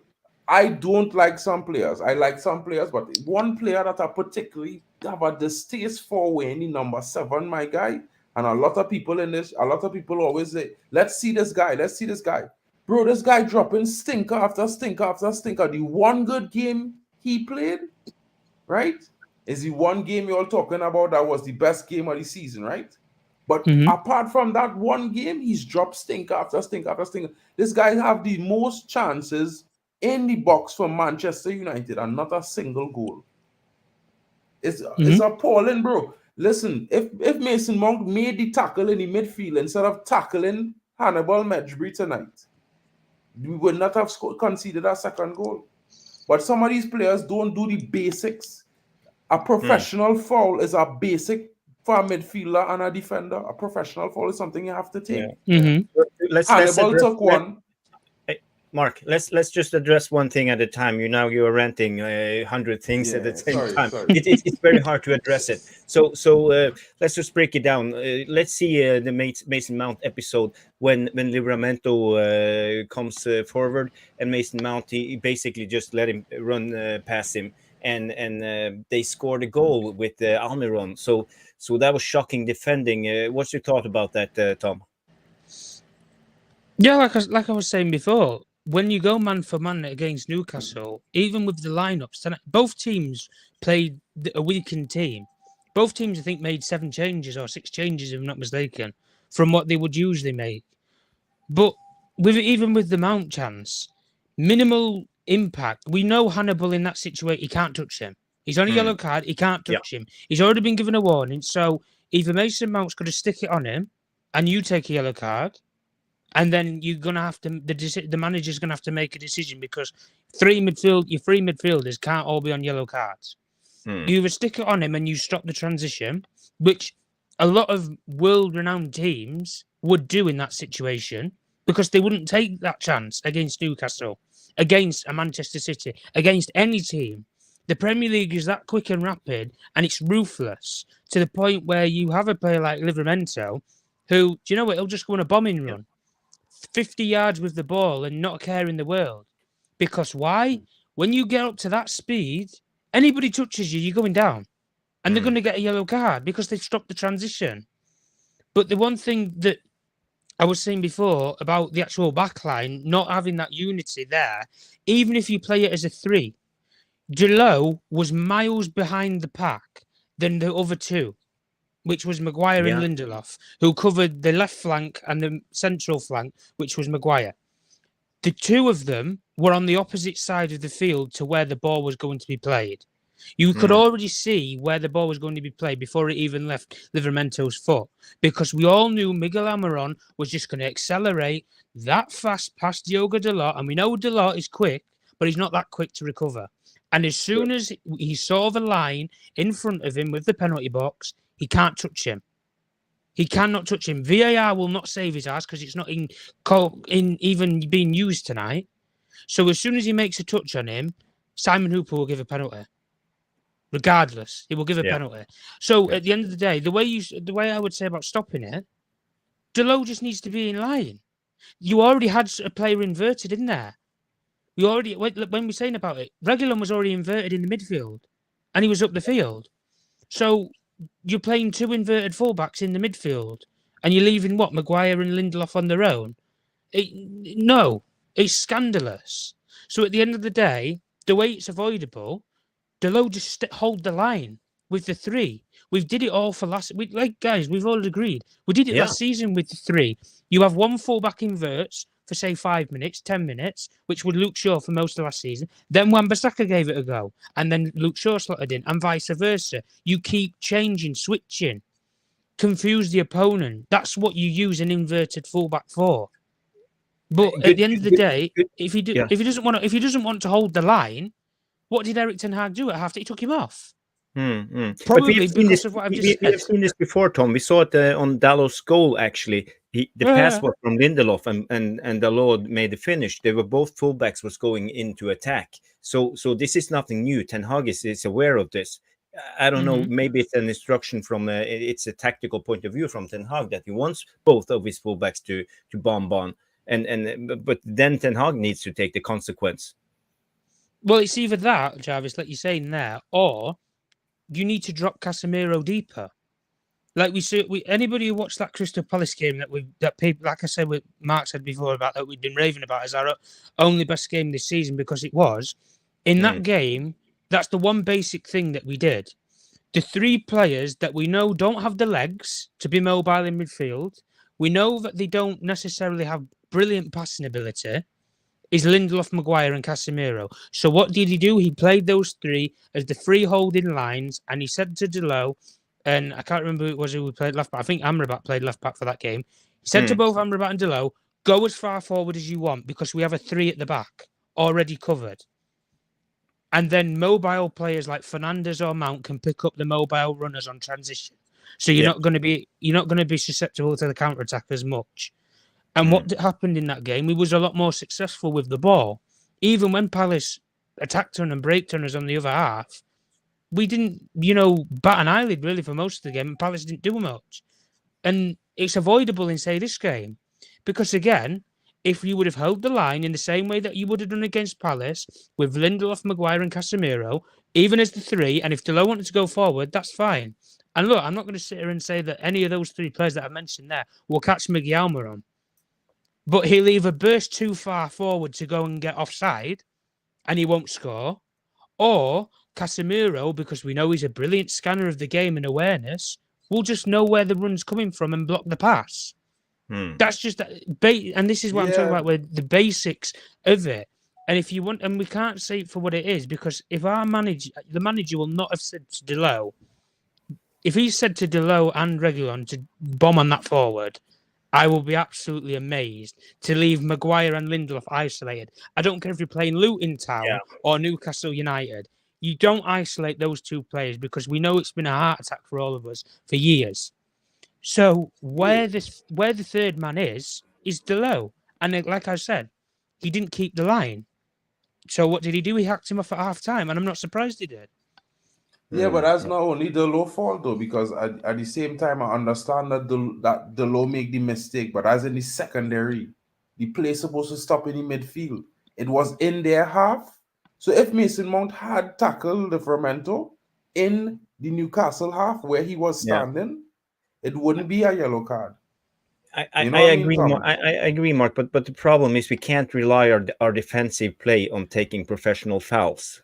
I don't like some players. I like some players, but one player that I particularly have a distaste for wearing number 7, my guy, and a lot of people always say, let's see this guy. Bro, this guy dropping stinker after stinker after stinker. The one good game he played, right, is the one game you're all talking about that was the best game of the season, right? But apart from that one game, he's dropped stinker after stinker after stinker. This guy have the most chances in the box for Manchester United and not a single goal. It's appalling, bro. Listen, if Mason Mount made the tackle in the midfield instead of tackling Hannibal Mejbri tonight, we would not have conceded a second goal. But some of these players don't do the basics. A professional foul is a basic for a midfielder and a defender. A professional foul is something you have to take. Hannibal took one. Mark, let's just address one thing at a time. You're ranting 100 things at the same time. It's very hard to address it. So let's just break it down. Let's see the Mason Mount episode when Livramento comes forward, and Mason Mount, he basically just let him run past him, and they scored a goal with Almiron. So that was shocking defending. What's your thought about that, Tom? Yeah, like I was saying before, when you go man for man against Newcastle, even with the lineups, both teams played a weakened team. Both teams, I think, made 7 changes or 6 changes, if I'm not mistaken, from what they would usually make. But even with the Mount chance, minimal impact. We know Hannibal in that situation, he can't touch him. He's on a yellow card, he can't touch him. He's already been given a warning. So either Mason Mount's going to stick it on him and you take a yellow card, and then you're gonna have to the manager's gonna have to make a decision, because your 3 midfielders can't all be on yellow cards. You either stick it on him and you stop the transition, which a lot of world-renowned teams would do in that situation, because they wouldn't take that chance against Newcastle, against a Manchester City, against any team. The Premier League is that quick and rapid, and it's ruthless to the point where you have a player like Livramento, who, do you know what, he'll just go on a bombing run. 50 yards with the ball and not a care in the world. Because why? When you get up to that speed, anybody touches you, you're going down. And they're going to get a yellow card because they've stopped the transition. But the one thing that I was saying before about the actual backline, not having that unity there, even if you play it as a 3, Jalot was miles behind the pack than the other 2, which was Maguire and Lindelof, who covered the left flank and the central flank, which was Maguire. The 2 of them were on the opposite side of the field to where the ball was going to be played. You could already see where the ball was going to be played before it even left Livramento's foot, because we all knew Miguel Almiron was just going to accelerate that fast past Diogo Dalot, and we know Dalot is quick, but he's not that quick to recover. And as soon as he saw the line in front of him with the penalty box, he can't touch him. He cannot touch him. VAR will not save his ass because it's not in even being used tonight. So as soon as he makes a touch on him, Simon Hooper will give a penalty. Regardless, he will give a penalty. So at the end of the day, the way I would say about stopping it, Dalot just needs to be in line. You already had a player inverted in there. When we're saying about it, Reguilon was already inverted in the midfield, and he was up the field. So you're playing 2 inverted fullbacks in the midfield, and you're leaving Maguire and Lindelof on their own. No, it's scandalous. So at the end of the day, the way it's avoidable, Delo just hold the line with the 3. We did it all for last. Guys, we've all agreed. We did it last season with the 3. You have one fullback inverts for say 5 minutes, 10 minutes, which would Luke Shaw for most of last season. Then Wan-Bissaka gave it a go, and then Luke Shaw slotted in, and vice versa. You keep changing, switching, confuse the opponent. That's what you use an inverted fullback for. But at the end of the day, if he doesn't want to hold the line, what did Erik ten Hag do at half? He took him off. Probably because of what I've just said. We have seen this before, Tom. We saw it on Dalot's goal, actually. The pass was from Lindelof and Dalot made the finish. They were both fullbacks was going into attack. So this is nothing new. Ten Hag is aware of this. I don't know. Maybe it's an instruction from it's a tactical point of view from Ten Hag that he wants both of his fullbacks to bomb on. But then Ten Hag needs to take the consequence. Well, it's either that, Jarvis, like you're saying there, or you need to drop Casemiro deeper. Like anybody who watched that Crystal Palace game that people, like I said, Mark said before about that we've been raving about as our only best game this season because it was. In that game, that's the one basic thing that we did. The 3 players that we know don't have the legs to be mobile in midfield, we know that they don't necessarily have brilliant passing ability, is Lindelof, Maguire and Casemiro. So what did he do? He played those 3 as the 3 holding lines, and he said to Delo, and I can't remember who it was who played left back. I think Amrabat played left back for that game. He said to both Amrabat and Delo, go as far forward as you want because we have a 3 at the back already covered. And then mobile players like Fernandes or Mount can pick up the mobile runners on transition. So you're not going to be susceptible to the counter attack as much. And what happened in that game? We was a lot more successful with the ball. Even when Palace attacked on and breaked on us on the other half, we didn't, bat an eyelid really for most of the game. And Palace didn't do much. And it's avoidable in, say, this game. Because again, if you would have held the line in the same way that you would have done against Palace with Lindelof, Maguire and Casemiro, even as the 3, and if Delo wanted to go forward, that's fine. And look, I'm not going to sit here and say that any of those 3 players that I mentioned there will catch Miggy Alma on. But he'll either burst too far forward to go and get offside, and he won't score, or Casemiro, because we know he's a brilliant scanner of the game and awareness, will just know where the run's coming from and block the pass. That's just and this is what I'm talking about with the basics of it. And if you want, and we can't say it for what it is, because if the manager will not have said to Delo, if he said to Delo and Reguilon to bomb on that forward, I will be absolutely amazed to leave Maguire and Lindelof isolated. I don't care if you're playing Luton Town or Newcastle United. You don't isolate those 2 players because we know it's been a heart attack for all of us for years. So where the 3rd man is Delo. And like I said, he didn't keep the line. So what did he do? He hacked him off at half time, and I'm not surprised he did. Yeah, but that's not only the low fault though, because at the same time I understand that the low make the mistake, but as in the secondary, the play supposed to stop in the midfield. It was in their half. So if Mason Mount had tackled the Fermento in the Newcastle half where he was standing, it wouldn't be a yellow card. I agree. I agree, Mark. But the problem is we can't rely our defensive play on taking professional fouls.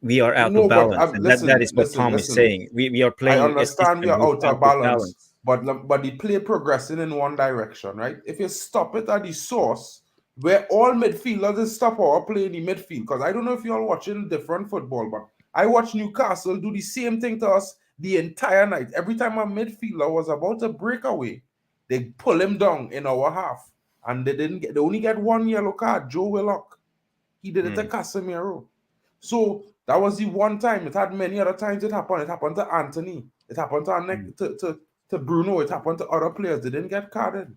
We are out of balance. That is what Tom is saying. We are playing. I understand we are out of balance, but the play progressing in one direction, right? If you stop it at the source, where all midfielders stop our play in the midfield, because I don't know if you're watching different football, but I watch Newcastle do the same thing to us the entire night. Every time a midfielder was about to break away, they pull him down in our half, and they only get 1 yellow card. Joe Willock, he did it to Casemiro. So that was the one time. It had many other times it happened. It happened to Anthony. It happened to Bruno. It happened to other players. They didn't get carded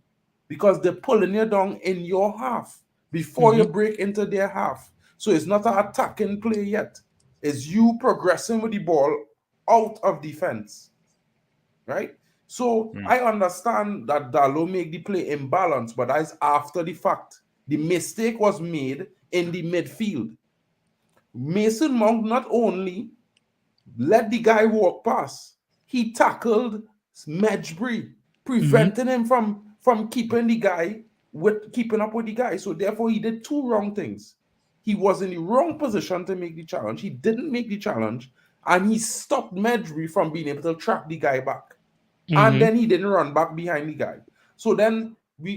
because they're pulling you down in your half before you break into their half. So it's not an attacking play yet. It's you progressing with the ball out of defense, right? So I understand that Dalo make the play imbalanced, but that's after the fact. The mistake was made in the midfield. Mason Mount not only let the guy walk past, he tackled Medjbury, preventing him from keeping the guy with keeping up with the guy. So therefore, he did two wrong things. He was in the wrong position to make the challenge. He didn't make the challenge, and he stopped Medri from being able to track the guy back. And then he didn't run back behind the guy. So then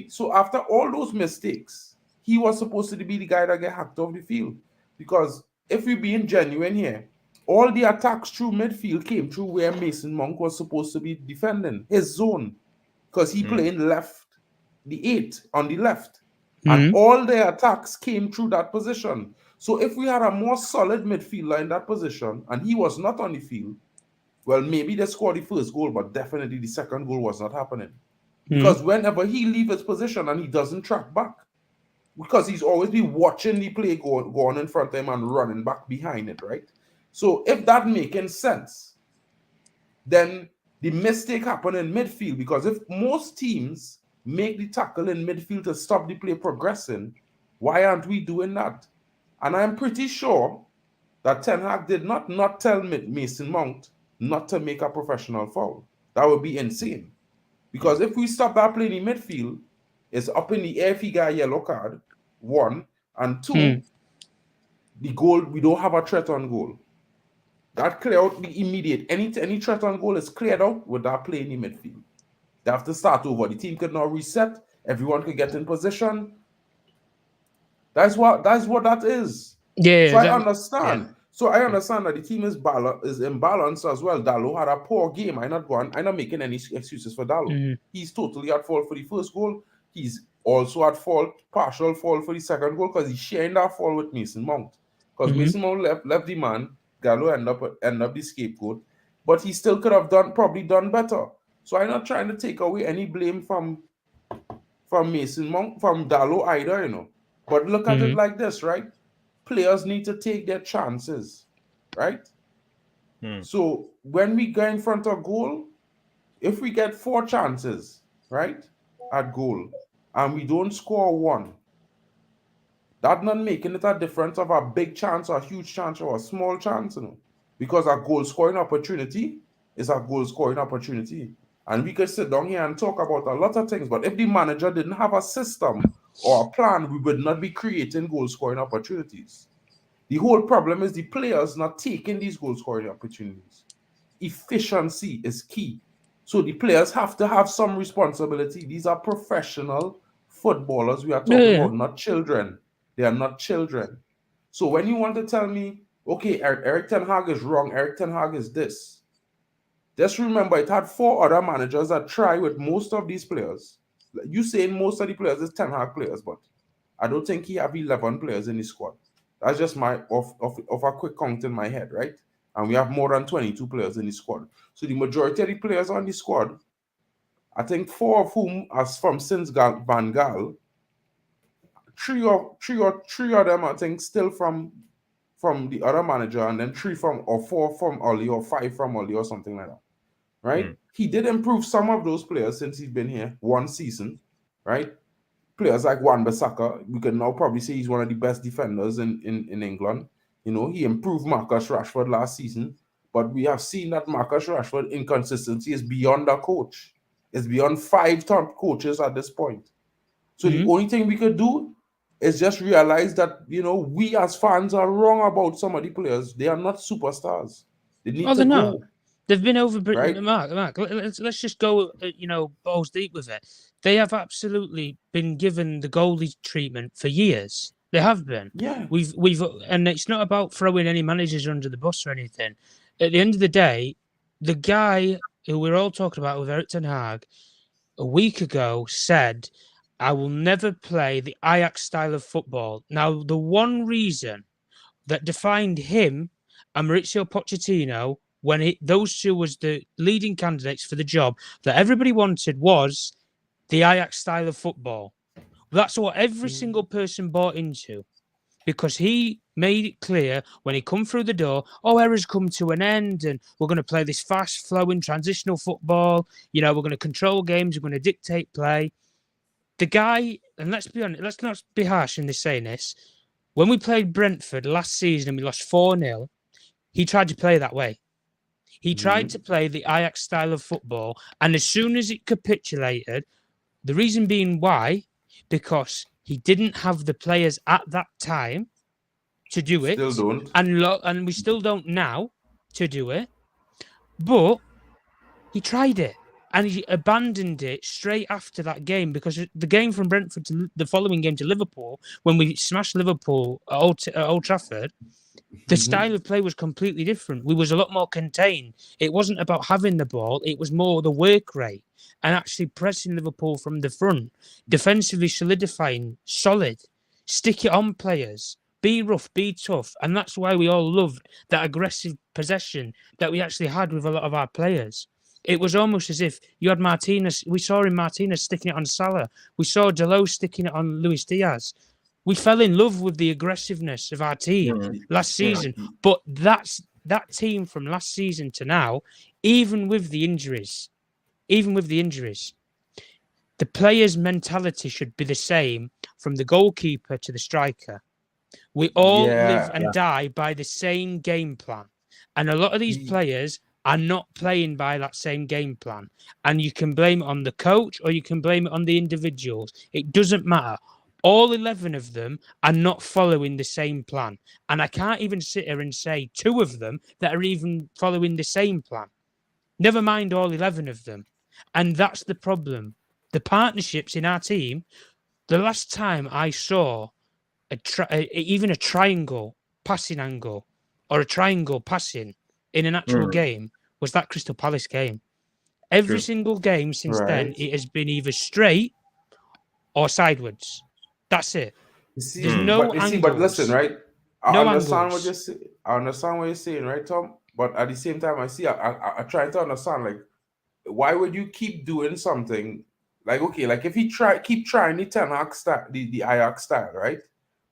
so after all those mistakes, he was supposed to be the guy that get hacked off the field. Because if we're being genuine here, all the attacks through midfield came through where Mason Mount was supposed to be defending his zone, because he playing left, the 8 on the left. And all the attacks came through that position. So if we had a more solid midfielder in that position and he was not on the field, well, maybe they scored the first goal, but definitely the second goal was not happening. Because whenever he leaves his position and he doesn't track back, because he's always be watching the play go on in front of him and running back behind it, right? So if that making sense, then the mistake happened in midfield, because if most teams make the tackle in midfield to stop the play progressing, why aren't we doing that? And I'm pretty sure that Ten Hag did not tell Mason Mount not to make a professional foul. That would be insane. Because if we stop that play in the midfield, it's up in the air if he got a yellow card, 1, and 2, the goal, we don't have a threat on goal. That clear out the immediate. Any threat on goal is cleared out with that play in the midfield. They have to start over. The team could now reset. Everyone could get in position. That's what that is. Yeah. So I understand. Yeah. So I understand that the team is imbalanced as well. Dalot had a poor game. I'm not making any excuses for Dalot. He's totally at fault for the first goal. He's also at fault, partial fault for the second goal, because he's sharing that fault with Mason Mount. Because Mason Mount left the man. Gallo end up the scapegoat, but he still could have probably done better. So I'm not trying to take away any blame from Mason Mount, from Dalot either, you know. But look at it like this, right? Players need to take their chances, right? So when we go in front of goal, if we get 4 chances, right, at goal, and we don't score 1, that's not making it a difference of a big chance or a huge chance or a small chance, you know, because a goal scoring opportunity is a goal scoring opportunity. And we could sit down here and talk about a lot of things, but if the manager didn't have a system or a plan, we would not be creating goal scoring opportunities. The whole problem is the players not taking these goal scoring opportunities. Efficiency is key. So the players have to have some responsibility. These are professional footballers we are talking about, not children. They are not children. So when you want to tell me, okay, Eric Ten Hag is wrong, Eric Ten Hag is this, just remember it had 4 other managers that try with most of these players. You saying most of the players is Ten Hag players, but I don't think he have 11 players in his squad. That's just my of a quick count in my head, right? And we have more than 22 players in the squad. So the majority of the players on the squad, I think 4 of whom are from since Van Gaal, three of them, I think, still from the other manager, and then 3 from, or 4 from Oli, or 5 from Oli, or something like that, right? He did improve some of those players since he's been here 1 season, right? Players like Wan-Bissaka, we can now probably say he's one of the best defenders in England. You know, he improved Marcus Rashford last season, but we have seen that Marcus Rashford inconsistency is beyond a coach. It's beyond 5 top coaches at this point. So the only thing we could do is just realize that, you know, we as fans are wrong about some of the players. They are not superstars. They need to go. Not. They've been over. Right? Mark, let's just go, you know, balls deep with it. They have absolutely been given the goalie treatment for years. They have been. Yeah. We've, and it's not about throwing any managers under the bus or anything. At the end of the day, the guy who we're all talking about with Eric Ten Hag a week ago said, I will never play the Ajax style of football. Now, the one reason that defined him and Mauricio Pochettino, when those two was the leading candidates for the job that everybody wanted, was the Ajax style of football. That's what every single person bought into, because he made it clear when he come through the door, era's come to an end and we're going to play this fast-flowing transitional football. You know, we're going to control games, we're going to dictate play. The guy, and let's be honest, let's not be harsh in this saying this, when we played Brentford last season and we lost 4-0, he tried to play that way. He tried to play the Ajax style of football, and as soon as it capitulated, the reason being why because he didn't have the players at that time to do it. Still don't. And we still don't now to do it. But he tried it. And he abandoned it straight after that game, because the game from Brentford to the following game to Liverpool, when we smashed Liverpool at Old Trafford, the style of play was completely different. We was a lot more contained. It wasn't about having the ball. It was more the work rate and actually pressing Liverpool from the front, defensively solidifying, solid, stick it on players, be rough, be tough. And that's why we all loved that aggressive possession that we actually had with a lot of our players. It was almost as if you had Martinez. We saw in Martinez sticking it on Salah. We saw Dalot sticking it on Luis Diaz. We fell in love with the aggressiveness of our team last season. But that team from last season to now, even with the injuries, the players' mentality should be the same from the goalkeeper to the striker. We all live and die by the same game plan. And a lot of these players are not playing by that same game plan. And you can blame it on the coach or you can blame it on the individuals. It doesn't matter. All 11 of them are not following the same plan. And I can't even sit here and say 2 of them that are even following the same plan. Never mind all 11 of them. And that's the problem. The partnerships in our team, the last time I saw even a triangle passing angle or a triangle passing in an actual game was that Crystal Palace game. Every single game since then, it has been either straight or sideways. That's it. See, there's no angles. But listen, right? I understand angles. what you're saying. I understand what you're saying, right, Tom? But at the same time, I try to understand, like, why would you keep doing something? Like, okay, like if he keep trying the Ten Hag style, the Ajax style, right?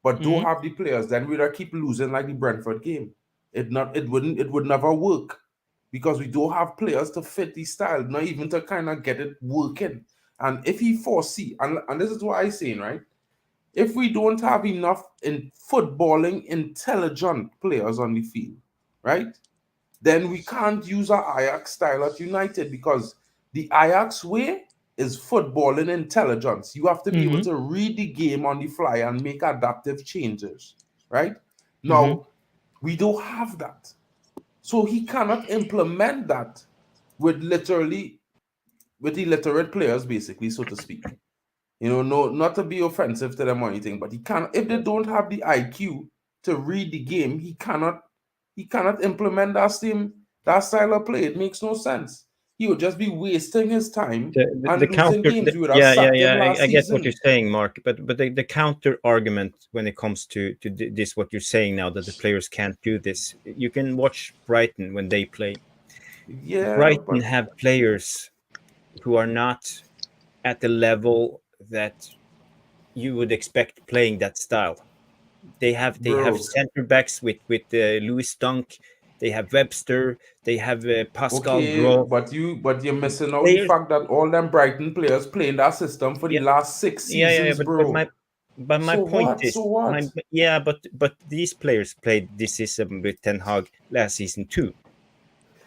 But don't have the players, then we'd keep losing like the Brentford game. It would never work because we don't have players to fit the style, not even to kind of get it working. And if he foresee, and this is what I'm saying, right? If we don't have enough in footballing intelligent players on the field, right? Then we can't use our Ajax style at United, because the Ajax way is footballing intelligence. You have to be able to read the game on the fly and make adaptive changes, right? Now, we don't have that. So he cannot implement that with illiterate players, basically, so to speak. You know, no, not to be offensive to them or anything, but he can't, if they don't have the IQ to read the game, he cannot implement that style of play. It makes no sense. He would just be wasting his time and losing games. I get what you're saying, Mark. But the counter argument when it comes to this, what you're saying now, that the players can't do this. You can watch Brighton when they play. Yeah, Brighton have players who are not at the level that you would expect playing that style. They have center backs with Louis Dunk. They have Webster. They have Pascal Gros. But you're missing out the fact that all them Brighton players playing that system for the last 6 seasons, bro. But my point is, but these players played this system with Ten Hag last season too.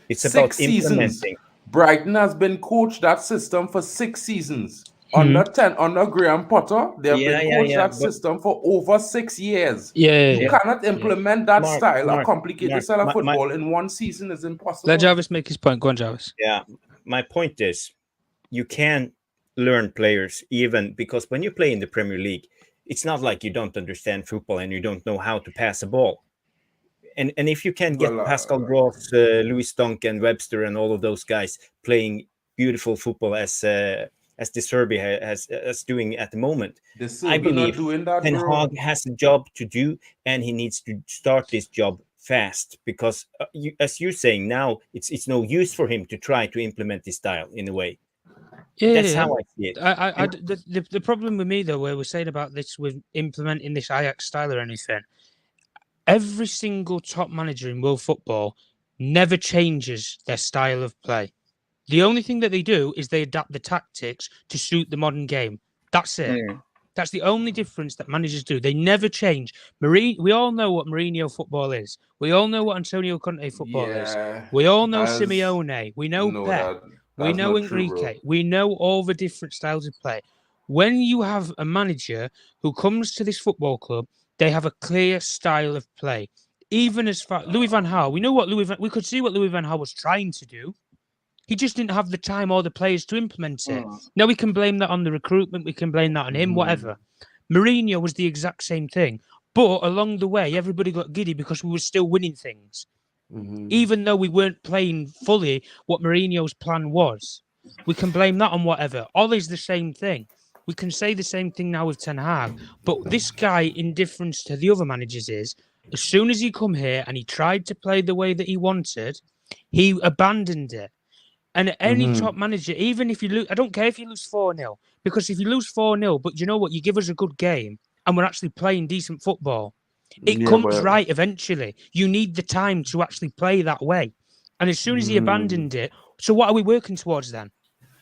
It's about implementing. Brighton has been coached that system for 6 seasons. Under Graham Potter, they have been coached that system for over 6 years. You cannot implement that style, a complicated style of football in 1 season. Is impossible. Let Jarvis make his point. Go on, Jarvis. Yeah, my point is, you can learn players even, because when you play in the Premier League, it's not like you don't understand football and you don't know how to pass a ball. And if you can get Pascal Gross, Louis Dunk, and Webster, and all of those guys playing beautiful football as the Serbia is doing at the moment, I believe Ten Hag has a job to do, and he needs to start this job fast, because as you're saying now, it's no use for him to try to implement this style in a way. That's how I see it. The problem with me, though, where we're saying about this with implementing this Ajax style or anything, every single top manager in world football never changes their style of play. The only thing that they do is they adapt the tactics to suit the modern game. That's it. That's the only difference that managers do. They never change. We all know what Mourinho football is. We all know what Antonio Conte football is. We all know Simeone. We know Pep. We know Enrique. We know all the different styles of play. When you have a manager who comes to this football club, they have a clear style of play. Even as far Louis van Gaal, we could see what Louis van Gaal was trying to do. He just didn't have the time or the players to implement it. Now we can blame that on the recruitment, we can blame that on him, whatever. Mourinho was the exact same thing. But along the way, everybody got giddy because we were still winning things. Even though we weren't playing fully what Mourinho's plan was. We can blame that on whatever. Ollie's the same thing. We can say the same thing now with Ten Hag. But this guy, in difference to the other managers, is as soon as he come here and he tried to play the way that he wanted, he abandoned it. And any top manager, even if you lose, I don't care if you lose 4-0, because if you lose 4-0, but you know what, you give us a good game and we're actually playing decent football, it comes right eventually. You need the time to actually play that way. And as soon as he abandoned it, so what are we working towards then?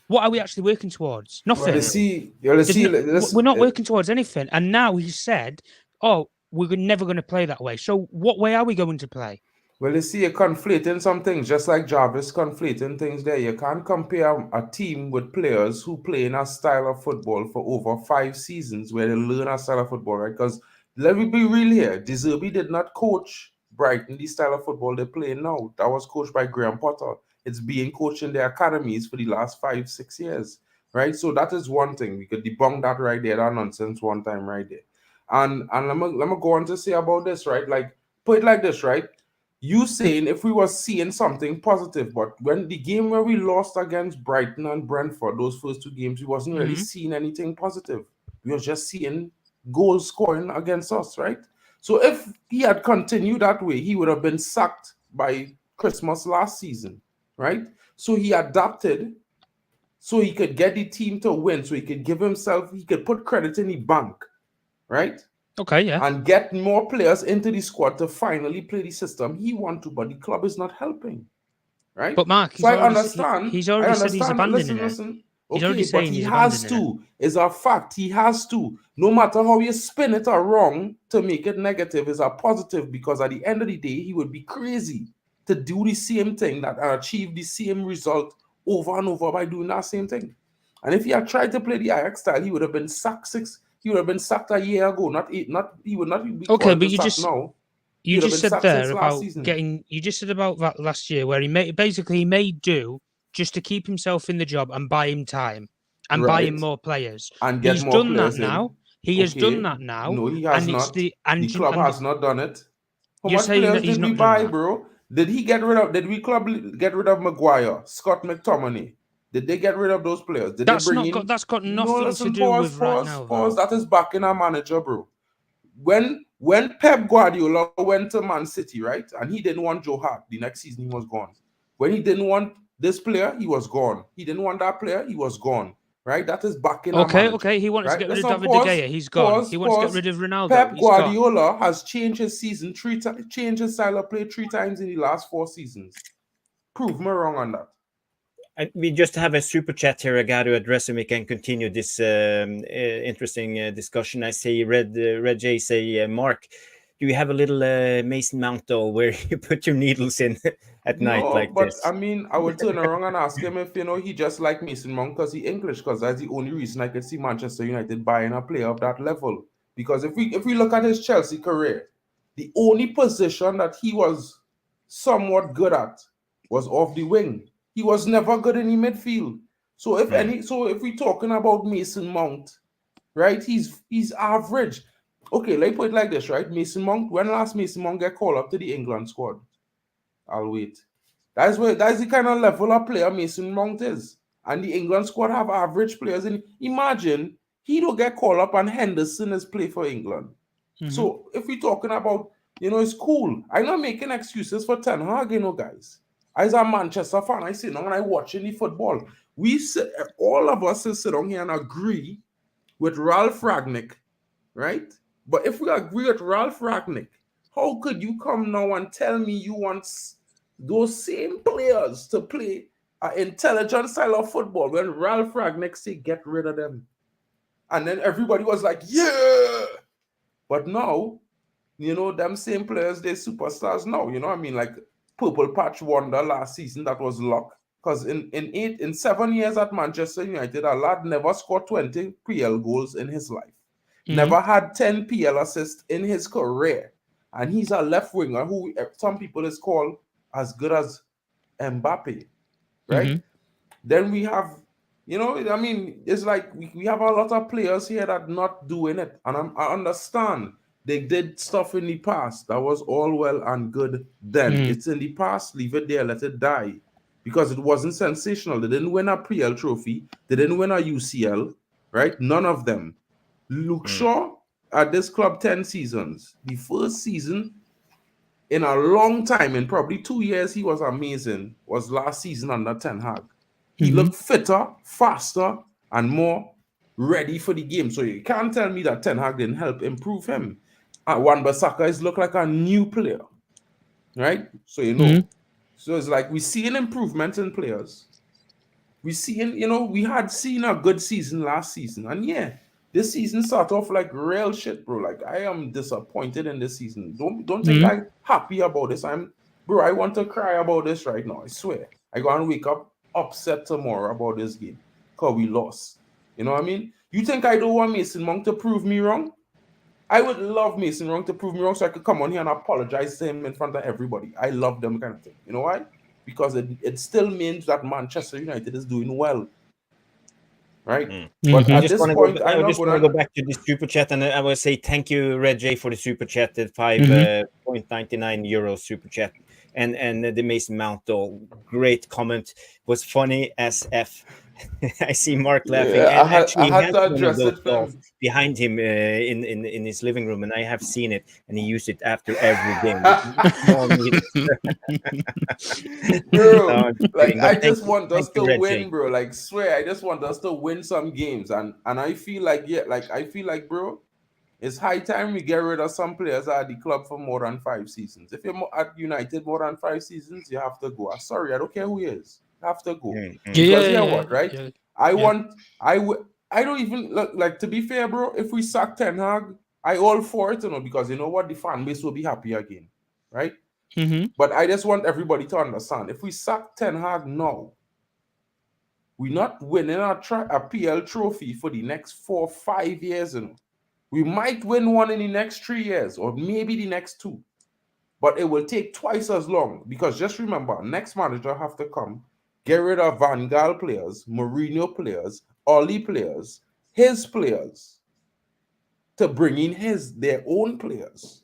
What are we actually working towards? Nothing. We're not working towards anything. And now he said, oh, we're never going to play that way. So what way are we going to play? Well, you see, you're conflating some things, just like Jarvis conflating things there. You can't compare a team with players who play in a style of football for over 5 seasons where they learn a style of football, right? Because let me be real here. De Zerbi did not coach Brighton the style of football they're playing now. That was coached by Graham Potter. It's being coached in their academies for the last 5-6 years, right? So that is one thing. We could debunk that right there, that nonsense one time right there. And let me go on to say about this, right? Like, put it like this, right? You saying if we were seeing something positive, but when the game where we lost against Brighton and Brentford, those first 2 games, we wasn't really seeing anything positive. We were just seeing goals scoring against us, right? So if he had continued that way, he would have been sacked by Christmas last season, right? So he adapted so he could get the team to win, so he could he could put credit in the bank, right? Okay, yeah. And get more players into the squad to finally play the system he wants to, but the club is not helping, right? But Mark, so I understand. He's already said he's abandoning it. Listen. He's already Okay, saying but he he's has abandoning to. It's a fact. He has to. No matter how you spin it or wrong to make it negative, is a positive, because at the end of the day, he would be crazy to do the same thing and achieve the same result over and over by doing that same thing. And if he had tried to play the Ajax style, he would have been sacked a year ago. He would not be okay, but now. You just said there about you just said about that last year where he made do just to keep himself in the job and buy him time and buy him more players. And get more players now. He has done that now. No, he has not. The club has not done it. How much players did we buy, bro? Did we get rid of Maguire, Scott McTominay? Did they get rid of those players? Did that's they bring in? That's got nothing to do with right now. Pause. That is backing our manager, bro. When Pep Guardiola went to Man City, right, and he didn't want Joe Hart, the next season he was gone. When he didn't want this player, he was gone. He didn't want that player, he was gone. Right, that is backing our manager. Okay. He wanted to get rid of David De Gea. He's gone. He wants to get rid of Ronaldo. Pep Guardiola has changed his season changed his style of play 3 times in the last 4 seasons. Prove me wrong on that. We just have a super chat here. I got to address, and we can continue this interesting discussion. I say, Red J say, Mark, do you have a little Mason Mount doll where you put your needles in at night like this? I mean, I would turn around and ask him if he just like Mason Mount because he English, because that's the only reason I could see Manchester United buying a player of that level. Because if we look at his Chelsea career, the only position that he was somewhat good at was off the wing. He was never good in the midfield. So if we're talking about Mason Mount, right, he's average. Okay, let's put it like this, right? Mason Mount, when last Mason Mount get called up to the England squad? I'll wait. That's the kind of level of player Mason Mount is. And the England squad have average players. And imagine he don't get called up and Henderson is play for England. So if we're talking about, it's cool. I'm not making excuses for Ten Hag, guys. As a Manchester fan, I sit down and I watching the football. All of us sit down here and agree with Ralph Rangnick, right? But if we agree with Ralph Rangnick, how could you come now and tell me you want those same players to play an intelligent style of football when Ralph Rangnick say get rid of them? And then everybody was like, yeah! But now, them same players, they're superstars now. Like Purple Patch Wonder last season, that was luck Because in 7 years at Manchester United, a lad never scored 20 PL goals in his life. Never had 10 PL assists in his career. And he's a left winger who some people is called as good as Mbappe, right? Then we have, I mean, it's like we have a lot of players here that not doing it. And I understand they did stuff in the past that was all well and good then. It's in the past, leave it there, let it die. Because it wasn't sensational. They didn't win a PL trophy. They didn't win a UCL, right? None of them. Luke Shaw at this club 10 seasons. The first season in a long time, in probably 2 years, he was amazing, was last season under Ten Hag. He looked fitter, faster, and more ready for the game. So you can't tell me that Ten Hag didn't help improve him. Wan-Bissaka is look like a new player, right? So So it's like we're seeing improvement in players. We're seeing, we had seen a good season last season. And this season started off like real shit, bro. Like I am disappointed in this season. Don't think I'm happy about this. I want to cry about this right now. I swear. I go and wake up upset tomorrow about this game because we lost. You know what I mean? You think I don't want Mason Mount to prove me wrong? I would love Mason Mount to prove me wrong so I could come on here and apologize to him in front of everybody. I love them kind of thing. You know why? Because it still means that Manchester United is doing well. Right? But at this point, I just want to go back to the super chat, and I will say thank you, Red J, for the super chat, the 5.99 euro super chat, and the Mason Mount, though, great comment, was funny as F. I see Mark laughing. Yeah, and actually, I had to address it behind him in his living room, and I have seen it, and he used it after every game. Bro, like I just want us to win, bro. Like swear, I just want us to win some games, and I feel like bro, it's high time we get rid of some players at the club for more than 5 seasons. If you're at United more than 5 seasons, you have to go. I'm sorry, I don't care who he is. You have to go. Because what, right? Yeah. I don't even look like, to be fair, bro. If we sack Ten Hag, I all for it, because you know what, the fan base will be happy again, right? But I just want everybody to understand: if we sack Ten Hag now, we're not winning a PL trophy for the next 4 or 5 years. We might win one in the next 3 years, or maybe the next 2, but it will take twice as long. Because just remember, next manager have to come. Get rid of Van Gaal players, Mourinho players, Oli players, his players, to bring in their own players.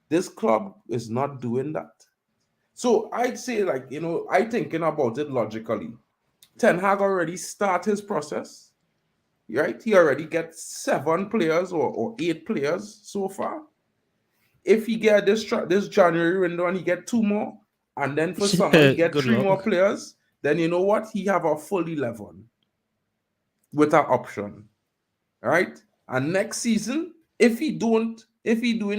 This club is not doing that. So I'd say, I thinking about it logically. Ten Hag already started his process, right? He already gets 7 players or 8 players so far. If he get this January window and he get 2 more, and then for summer he get 3 more players, then you know what? He have a full 11 with an option, right? And next season, if he doing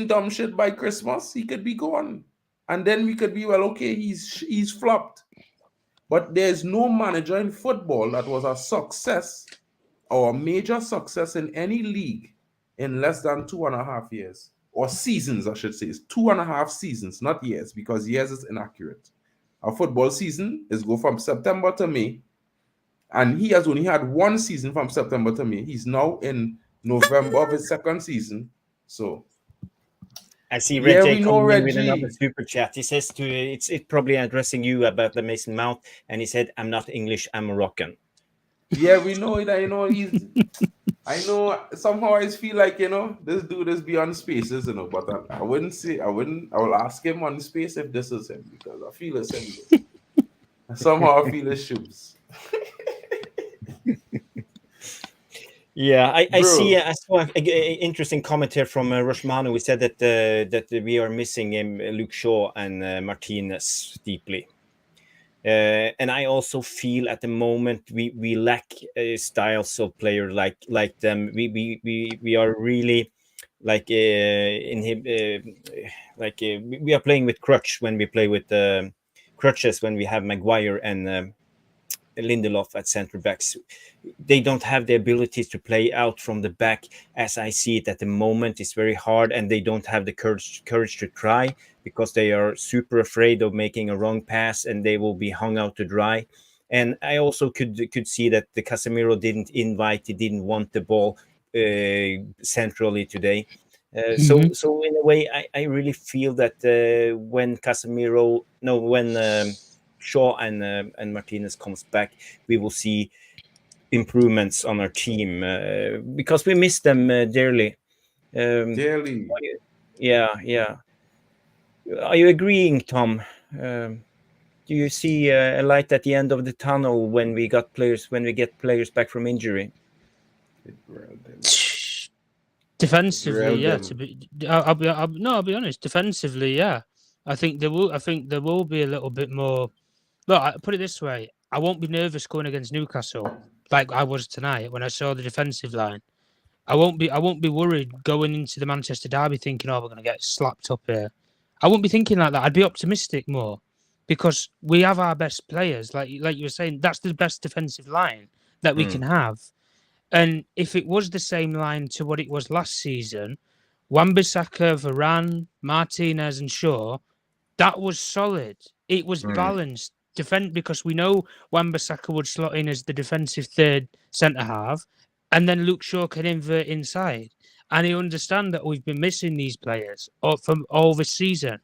dumb shit by Christmas, he could be gone, and then we could be, well, okay, he's flopped. But there's no manager in football that was a success or a major success in any league in less than 2.5 years, or seasons, I should say. It's 2.5 seasons, not years, because years is inaccurate. A football season is go from September to May, and he has only had 1 season from September to May. He's now in November of his 2nd season. So I see Red J coming in with another super chat. He says it's probably addressing you about the Mason Mount, and he said, "I'm not English, I'm Moroccan." Yeah, we know it. I know somehow I feel like, this dude is beyond spaces, but I will ask him on space if this is him, because I feel it's him. Somehow I feel his shoes. Yeah, I see. I saw an interesting comment here from Rushmanu. We said that we are missing Luke Shaw and Martinez deeply. And I also feel at the moment we lack styles of player like them. We are really we are playing with crutches when we have Maguire and Lindelof at center backs. They don't have the abilities to play out from the back as I see it at the moment. It's very hard, and they don't have the courage to try, because they are super afraid of making a wrong pass and they will be hung out to dry. And I also could see that the Casemiro didn't want the ball centrally today. So in a way, I really feel that when Shaw and Martinez comes back, we will see improvements on our team because we miss them dearly. Dearly. Yeah. Are you agreeing, Tom? Do you see a light at the end of the tunnel when we get players back from injury? Defensively, yeah. I'll be honest. Defensively, yeah. I think there will be a little bit more. Look, I put it this way: I won't be nervous going against Newcastle like I was tonight when I saw the defensive line. I won't be worried going into the Manchester derby thinking, "Oh, we're going to get slapped up here." I won't be thinking like that. I'd be optimistic more because we have our best players. Like you were saying, that's the best defensive line that we can have. And if it was the same line to what it was last season, Wan-Bissaka, Varane, Martinez, and Shaw, that was solid. It was balanced. Because we know Wan-Bissaka would slot in as the defensive third centre half, and then Luke Shaw can invert inside. And I understand that we've been missing these players from all this season.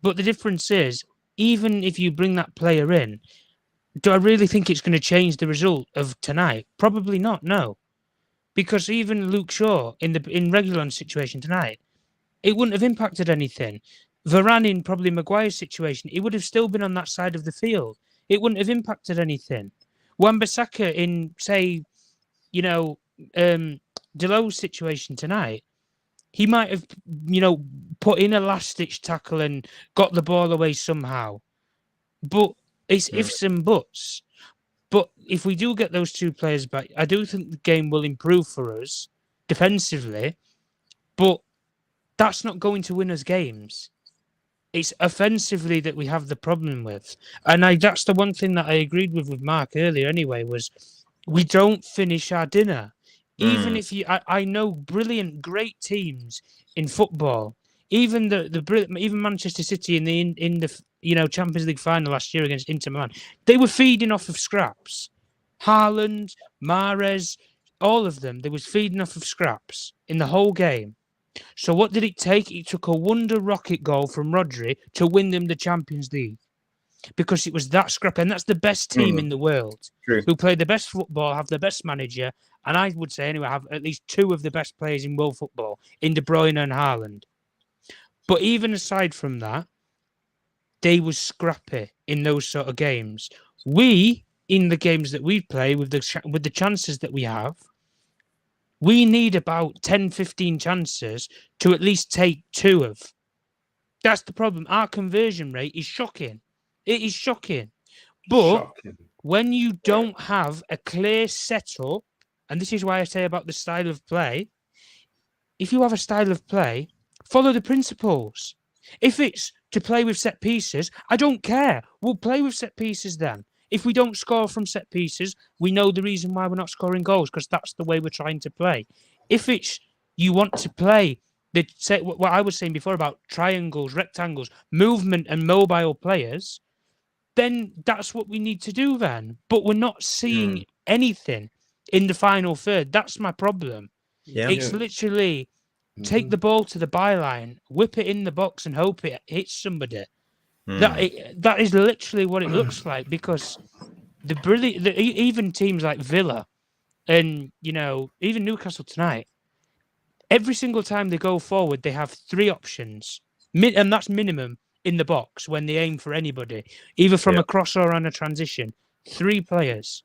But the difference is, even if you bring that player in, do I really think it's going to change the result of tonight? Probably not, no. Because even Luke Shaw in Reguilon's situation tonight, it wouldn't have impacted anything. Varane in probably Maguire's situation, he would have still been on that side of the field. It wouldn't have impacted anything. Wan-Bissaka in, say, Delo's situation tonight, he might have, put in a last-ditch tackle and got the ball away somehow. But it's ifs and buts. But if we do get those two players back, I do think the game will improve for us defensively. But that's not going to win us games. It's offensively that we have the problem with. And that's the one thing that I agreed with Mark earlier anyway, was we don't finish our dinner. Even if I know brilliant, great teams in football. Even even Manchester City in the Champions League final last year against Inter Milan, they were feeding off of scraps. Haaland, Mahrez, all of them, they was feeding off of scraps in the whole game. So what did it take? It took a wonder rocket goal from Rodri to win them the Champions League. Because it was that scrappy, and that's the best team in the world. True. Who play the best football, have the best manager, and I would say anyway, have at least two of the best players in world football, in De Bruyne and Haaland. But even aside from that, they were scrappy in those sort of games. We, in the games that we play, with the chances that we have, we need about 10, 15 chances to at least take two of. That's the problem. Our conversion rate is shocking. It is shocking. But when you don't have a clear setup, and this is why I say about the style of play, if you have a style of play, follow the principles. If it's to play with set pieces, I don't care. We'll play with set pieces then. If we don't score from set pieces, we know the reason why we're not scoring goals, because that's the way we're trying to play. If it's you want to play what I was saying before about triangles, rectangles, movement and mobile players, then that's what we need to do then. But we're not seeing anything in the final third. That's my problem. It's literally take the ball to the byline, whip it in the box and hope it hits somebody. That is literally what it looks like, because even teams like Villa and, even Newcastle tonight, every single time they go forward, they have three options. And that's minimum in the box when they aim for anybody, either from a cross or on a transition. Three players.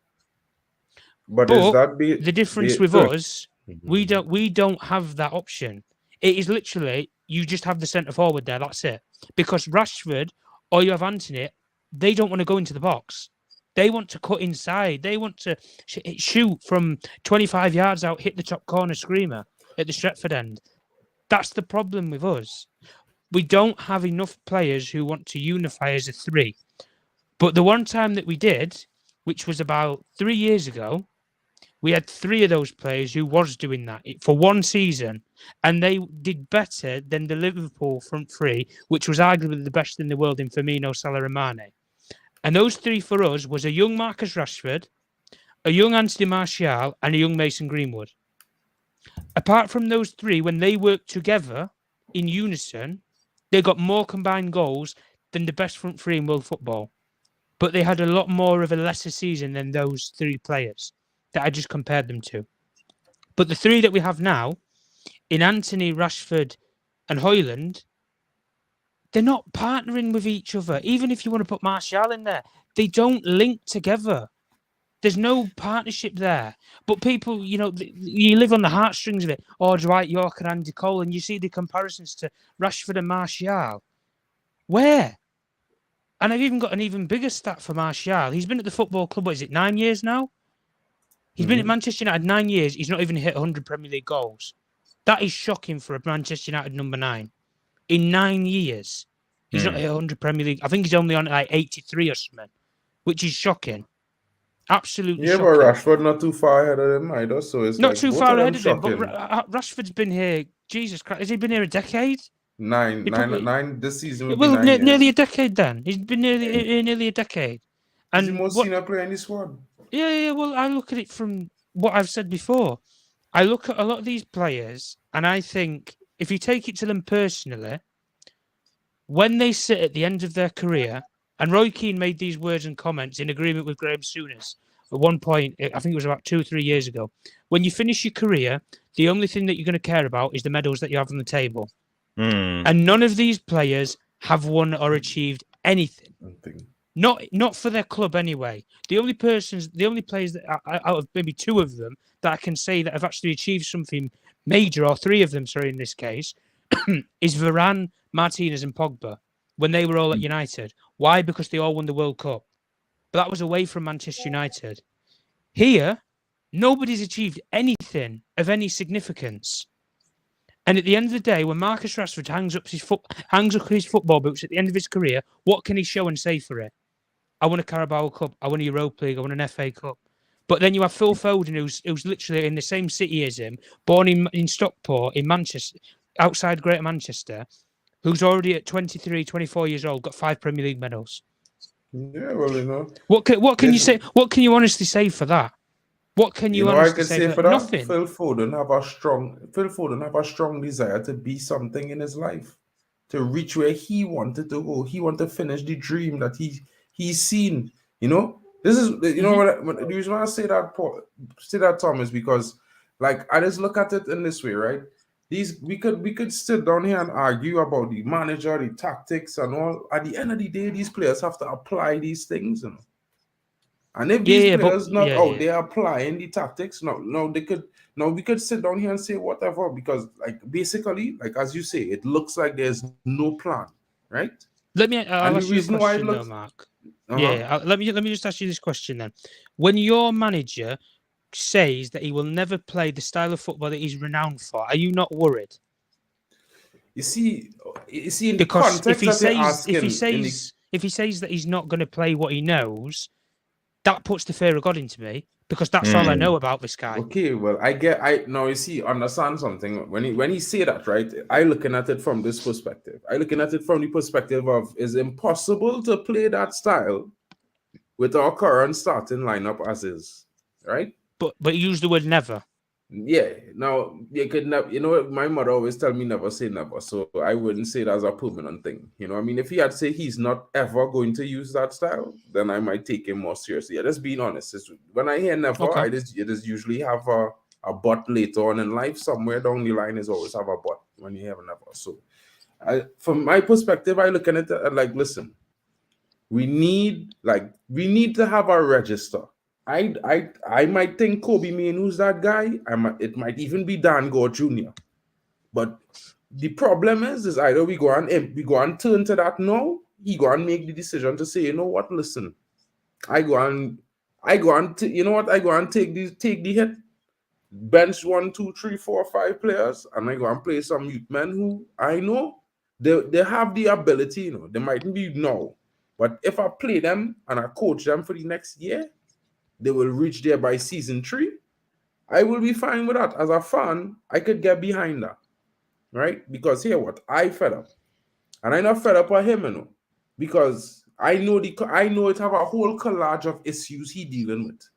But the difference with us, we don't have that option. It is literally, you just have the centre forward there, that's it. Because Rashford or you have Anthony, they don't want to go into the box. They want to cut inside. They want to shoot from 25 yards out, hit the top corner screamer at the Stretford end. That's the problem with us. We don't have enough players who want to unify as a three. But the one time that we did, which was about 3 years ago, we had three of those players who was doing that for one season, and they did better than the Liverpool front three, which was arguably the best in the world in Firmino, Salah and Mane. And those three for us was a young Marcus Rashford, a young Anthony Martial, and a young Mason Greenwood. Apart from those three, when they worked together in unison, they got more combined goals than the best front three in world football. But they had a lot more of a lesser season than those three players that I just compared them to. But the three that we have now, in Anthony, Rashford, and Højlund, they're not partnering with each other. Even if you want to put Martial in there, they don't link together. There's no partnership there. But people, you know, you live on the heartstrings of it. Oh, Dwight York and Andy Cole, and you see the comparisons to Rashford and Martial. Where? And I've even got an even bigger stat for Martial. He's been at the football club, what is it, 9 years now? He's been at Manchester United 9 years. He's not even hit 100 Premier League goals. That is shocking for a Manchester United number 9. In 9 years, he's not hit 100 Premier League. I think he's only on like 83 or something, which is shocking. Absolutely shocking. But Rashford not too far ahead of him either, so it's not like too both far of them ahead of him. But shocking. Rashford's been here, Jesus Christ, has he been here a decade? Nine. This season will be well, 9 years. Nearly a decade then. He's been nearly a decade. And he's the most senior player in the squad. Yeah, well, I look at it from what I've said before. I look at a lot of these players and I think if you take it to them personally, when they sit at the end of their career, and Roy Keane made these words and comments in agreement with Graham Souness at one point, I think it was about 2 or 3 years ago. When you finish your career, the only thing that you're going to care about is the medals that you have on the table. And none of these players have won or achieved anything. Not for their club anyway. The only players that out of maybe 2 of them that I can say that have actually achieved something major, or 3 of them, sorry, in this case, is Varane, Martinez, and Pogba when they were all at United. Why? Because they all won the World Cup. But that was away from Manchester United. Here, nobody's achieved anything of any significance. And at the end of the day, when Marcus Rashford hangs up his football boots at the end of his career, what can he show and say for it? I won a Carabao Cup, I won a Europa League, I won an FA Cup. But then you have Phil Foden, who's literally in the same city as him, born in Stockport, in Manchester, outside Greater Manchester, who's already at 23, 24 years old, got 5 Premier League medals. Yeah, well, you know. What can you say? What can you honestly say for that? What can you honestly say for that? Nothing. Phil Foden have a strong desire to be something in his life, to reach where he wanted to go. He wanted to finish the dream that he's seen. You know, this is the reason why I say that, Tom, is because like I just look at it in this way, right? We could sit down here and argue about the manager, the tactics, and all. At the end of the day, these players have to apply these things, you know. And if these players not out there applying the tactics, we could sit down here and say whatever, because like basically, like as you say, it looks like there's no plan, right? I'll ask you a question though, Mark. Let me just ask you this question then. When your manager says that he will never play the style of football that he's renowned for, are you not worried? You see, in because the context if he says that he's not going to play what he knows, that puts the fear of God into me, because that's all I know about this guy. Okay, well, you see, understand something. When he say that, right, I looking at it from this perspective. I looking at it from the perspective of it's impossible to play that style with our current starting lineup as is, right? But use the word never. Yeah. Now you could never. You know, my mother always tell me never say never, so I wouldn't say it as a permanent thing. You know, I mean, if he had said he's not ever going to use that style, then I might take him more seriously. Yeah, just being honest. When I hear never, I just usually have a but later on in life. Somewhere down the line is always have a but when you have a never. So, from my perspective, I look at it like, listen, we need to have a register. I might think Kobe Mainoo's that guy. It might even be Dan Gore Jr. But the problem is either we go and turn to that now. He go and make the decision to say, you know what, listen, I go and take the hit, bench 1, 2, 3, 4, 5 players, and I go and play some youth men who I know they have the ability. You know, they mightn't be now, but if I play them and I coach them for the next year, they will reach there by season 3. I will be fine with that. As a fan, I could get behind that, right? Because here, what I fed up, and I'm not fed up with him, you know, because I know it have a whole collage of issues he dealing with.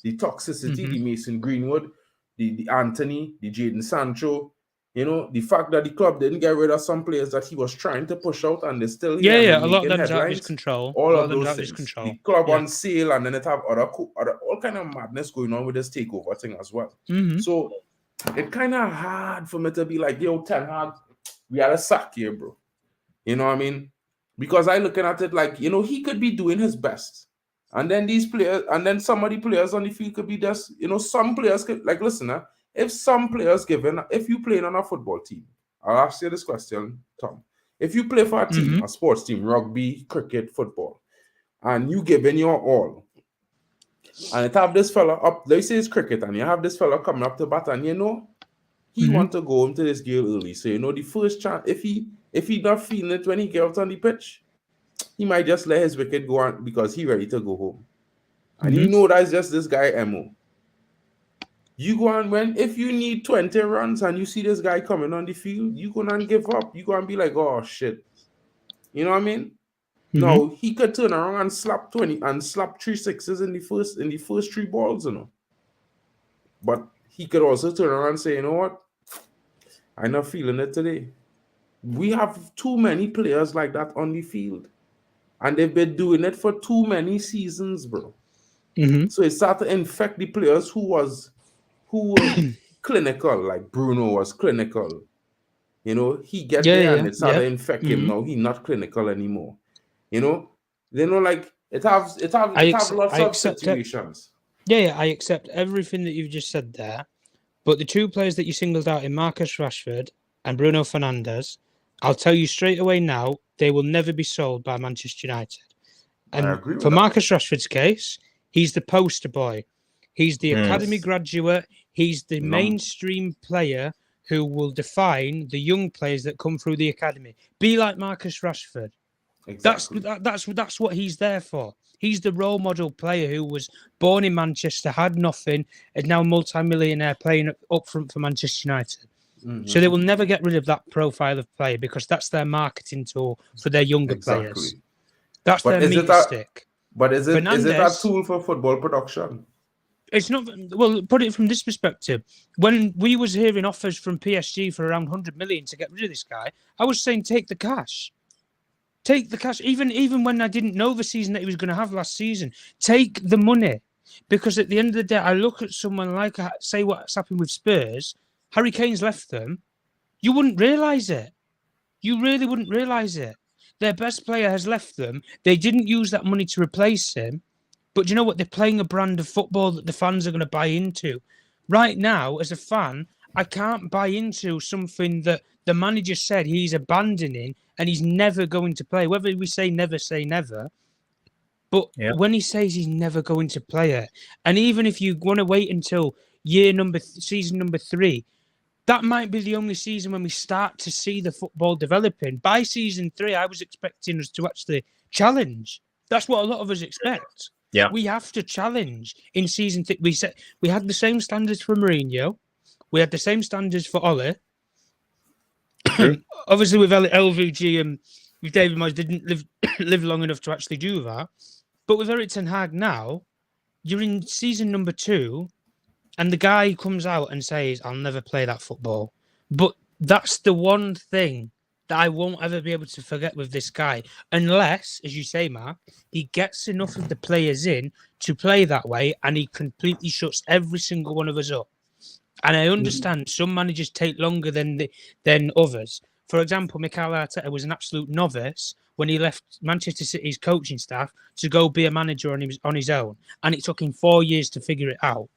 The toxicity, the Mason Greenwood, the Anthony, the Jadon Sancho, you know, the fact that the club didn't get rid of some players that he was trying to push out and they still here and a lot of making them's out of his headlines. control. All of those things. The club on sale, and then it have other all kind of madness going on with this takeover thing as well. So it kind of hard for me to be like, yo, Ten Hag, we had a sack here, bro. You know what I mean? Because I looking at it like, you know, he could be doing his best. And then these players, and then some of the players on the field could be just, you know, some players could, like, listen, if some players if you playing on a football team, I'll ask you this question, Tom. If you play for a team, a sports team, rugby, cricket, football, and you giving your all, and it have this fella up, they say it's cricket, and you have this fella coming up to bat, and you know, he want to go into this game early. So, you know, the first chance, if he not feeling it when he get out on the pitch, he might just let his wicket go on because he ready to go home. And you know that's just this guy MO. You go on if you need 20 runs and you see this guy coming on the field, you go and give up. You go and be like, oh shit. You know what I mean? No, he could turn around and slap 20 and slap 3 sixes in the first 3 balls, you know. But he could also turn around and say, you know what? I'm not feeling it today. We have too many players like that on the field. And they've been doing it for too many seasons, bro. So it started to infect the players who were clinical, like Bruno was clinical. You know, he get there and it started to infect him. Now he's not clinical anymore. You know, like it have lots of situations. I accept everything that you've just said there. But the 2 players that you singled out in Marcus Rashford and Bruno Fernandes, I'll tell you straight away now, they will never be sold by Manchester United. And for Marcus Rashford's case, he's the poster boy. He's the academy graduate. He's the mainstream player who will define the young players that come through the academy. Be like Marcus Rashford. Exactly. That's what he's there for. He's the role model player who was born in Manchester, had nothing, is now a multi-millionaire playing up front for Manchester United. So they will never get rid of that profile of player because that's their marketing tool for their younger players. That's their meter stick. But is it a tool for football production? It's not. Well, put it from this perspective. When we was hearing offers from PSG for around 100 million to get rid of this guy, I was saying take the cash. Take the cash. Even when I didn't know the season that he was going to have last season, take the money. Because at the end of the day, I look at someone like, say, what's happened with Spurs. Harry Kane's left them. You wouldn't realise it. You really wouldn't realise it. Their best player has left them. They didn't use that money to replace him. But you know what? They're playing a brand of football that the fans are going to buy into. Right now, as a fan, I can't buy into something that the manager said he's abandoning and he's never going to play. Whether we say never, but when he says he's never going to play it, and even if you want to wait until season number 3, that might be the only season when we start to see the football developing. By season 3, I was expecting us to actually challenge. That's what a lot of us expect. Yeah, we have to challenge in season 3. We had the same standards for Mourinho. We had the same standards for Ole. Obviously, with LVG and with David Moyes, didn't live long enough to actually do that. But with Erik ten Hag now, you're in season number 2, and the guy comes out and says, "I'll never play that football." But that's the one thing that I won't ever be able to forget with this guy, unless, as you say, Mark, he gets enough of the players in to play that way, and he completely shuts every single one of us up. And I understand some managers take longer than others. For example, Mikel Arteta was an absolute novice when he left Manchester City's coaching staff to go be a manager on his own. And it took him 4 years to figure it out.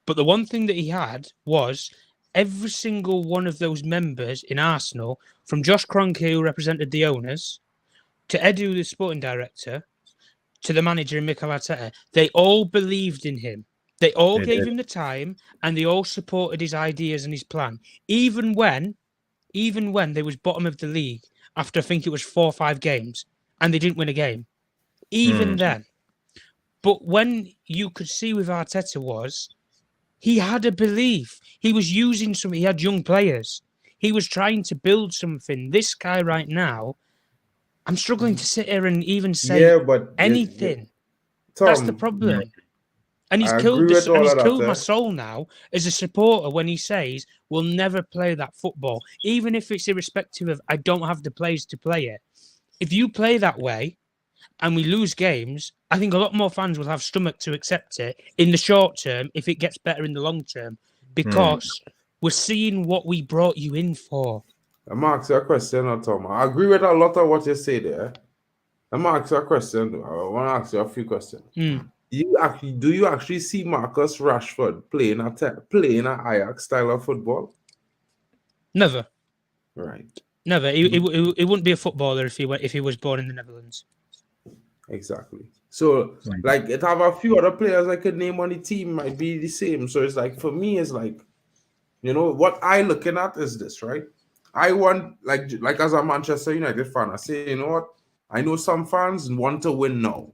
But the one thing that he had was every single one of those members in Arsenal, from Josh Kroenke, who represented the owners, to Edu, the sporting director, to the manager, Mikel Arteta, they all believed in him. They all gave him the time, and they all supported his ideas and his plan. Even when they was bottom of the league after I think it was 4 or 5 games, and they didn't win a game. Even then. But when you could see with Arteta was, he had a belief. He was using something. He had young players. He was trying to build something. This guy right now, I'm struggling to sit here and even say Yeah, but anything. Tom, that's the problem. And he's I killed agree with all of that, my soul now as a supporter when he says we'll never play that football, even if it's irrespective of I don't have the players to play it. If you play that way and we lose games, I think a lot more fans will have stomach to accept it in the short term if it gets better in the long term, because we're seeing what we brought you in for. I'm going to ask you a question, Tom. I agree with a lot of what you say there. I'm going to ask you a question. I want to ask you a few questions. Do you actually see Marcus Rashford playing a Ajax style of football? Never. Right. Never. He wouldn't be a footballer if he was born in the Netherlands. Exactly. So, like, it have a few other players I could name on the team might be the same. So it's like, for me, it's like, you know, what I looking at is this, right? I want, like as a Manchester United fan, I say, you know what? I know some fans want to win now,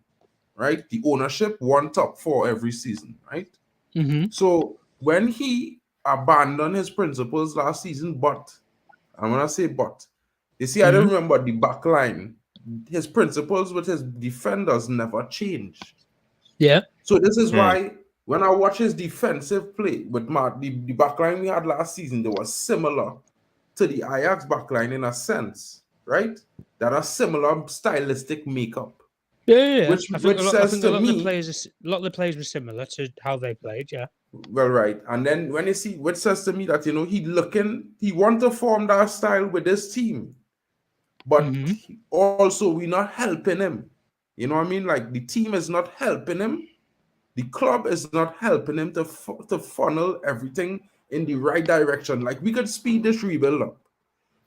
right? The ownership want top 4 every season, right? So when he abandoned his principles last season, but I'm gonna say but, you see, I don't remember the back line. His principles with his defenders never changed. Yeah. So this is why when I watch his defensive play with the back line we had last season, they were similar to the Ajax back line in a sense, right? That are similar stylistic makeup. Yeah. Which I think says to me, a lot of the players were similar to how they played. Yeah. Well, right. And then when you see what says to me that, you know, he want to form that style with his team, but also we're not helping him. You know what I mean? Like, the team is not helping him. The club is not helping him to funnel everything in the right direction. Like, we could speed this rebuild up.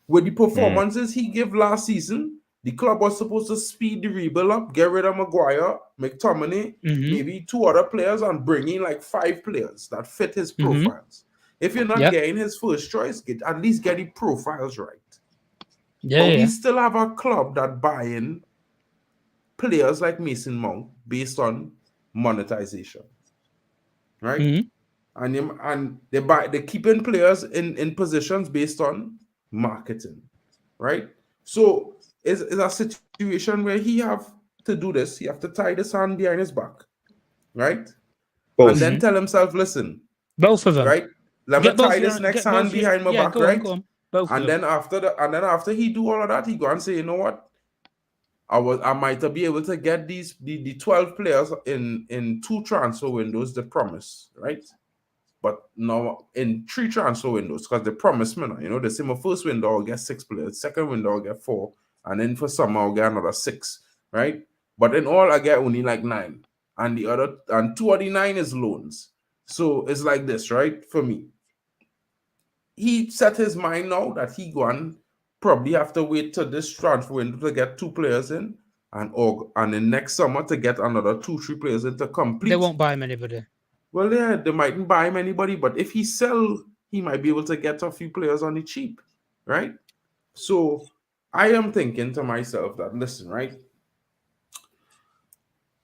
With the performances he gave last season, the club was supposed to speed the rebuild up, get rid of Maguire, McTominay, maybe 2 other players, and bring in like 5 players that fit his profiles. If you're not getting his first choice, at least get the profiles right. But we still have a club that buying players like Mason Mount based on monetization, right? And they're keeping players in positions based on marketing, right? So it's a situation where he have to do this. He have to tie this hand behind his back, right? And then tell himself, listen, both of them, right? Let me tie this next hand behind my back, right? And then after he do all of that, he go and say, you know what? I might be able to get the 12 players in 2 transfer windows, the promise, right? But now in 3 transfer windows, because they promised me, you know, they say my first window I'll get 6 players, second window I'll get 4, and then for summer I'll get another 6, right? But in all I get only like 9, and 2 of the 9 is loans. So it's like this, right? For me, he set his mind now that he going probably have to wait till this transfer window to get 2 players in, and in next summer to get another 2-3 players in to complete. They won't buy him anybody. Well, yeah, they mightn't buy him anybody, but if he sell, he might be able to get a few players on the cheap, right? So I am thinking to myself that, listen, right,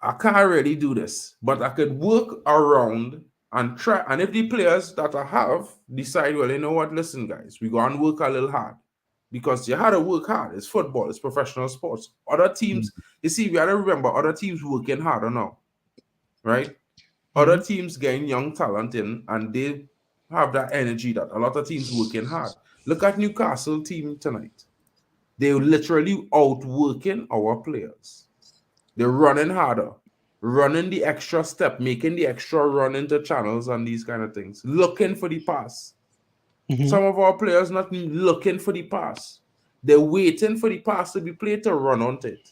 I can't really do this, but I could work around and try. And if the players that I have decide, well, you know what, listen, guys, we go and work a little hard, because you had to work hard. It's football, it's professional sports. Other teams, you see, we got to remember, other teams working harder now, right? Other teams getting young talent in, and they have that energy that a lot of teams working hard. Look at Newcastle team tonight. They're literally outworking our players. They're running harder, running the extra step, making the extra run into channels and these kind of things, looking for the pass. Some of our players not looking for the pass. They're waiting for the pass to be played to run on it.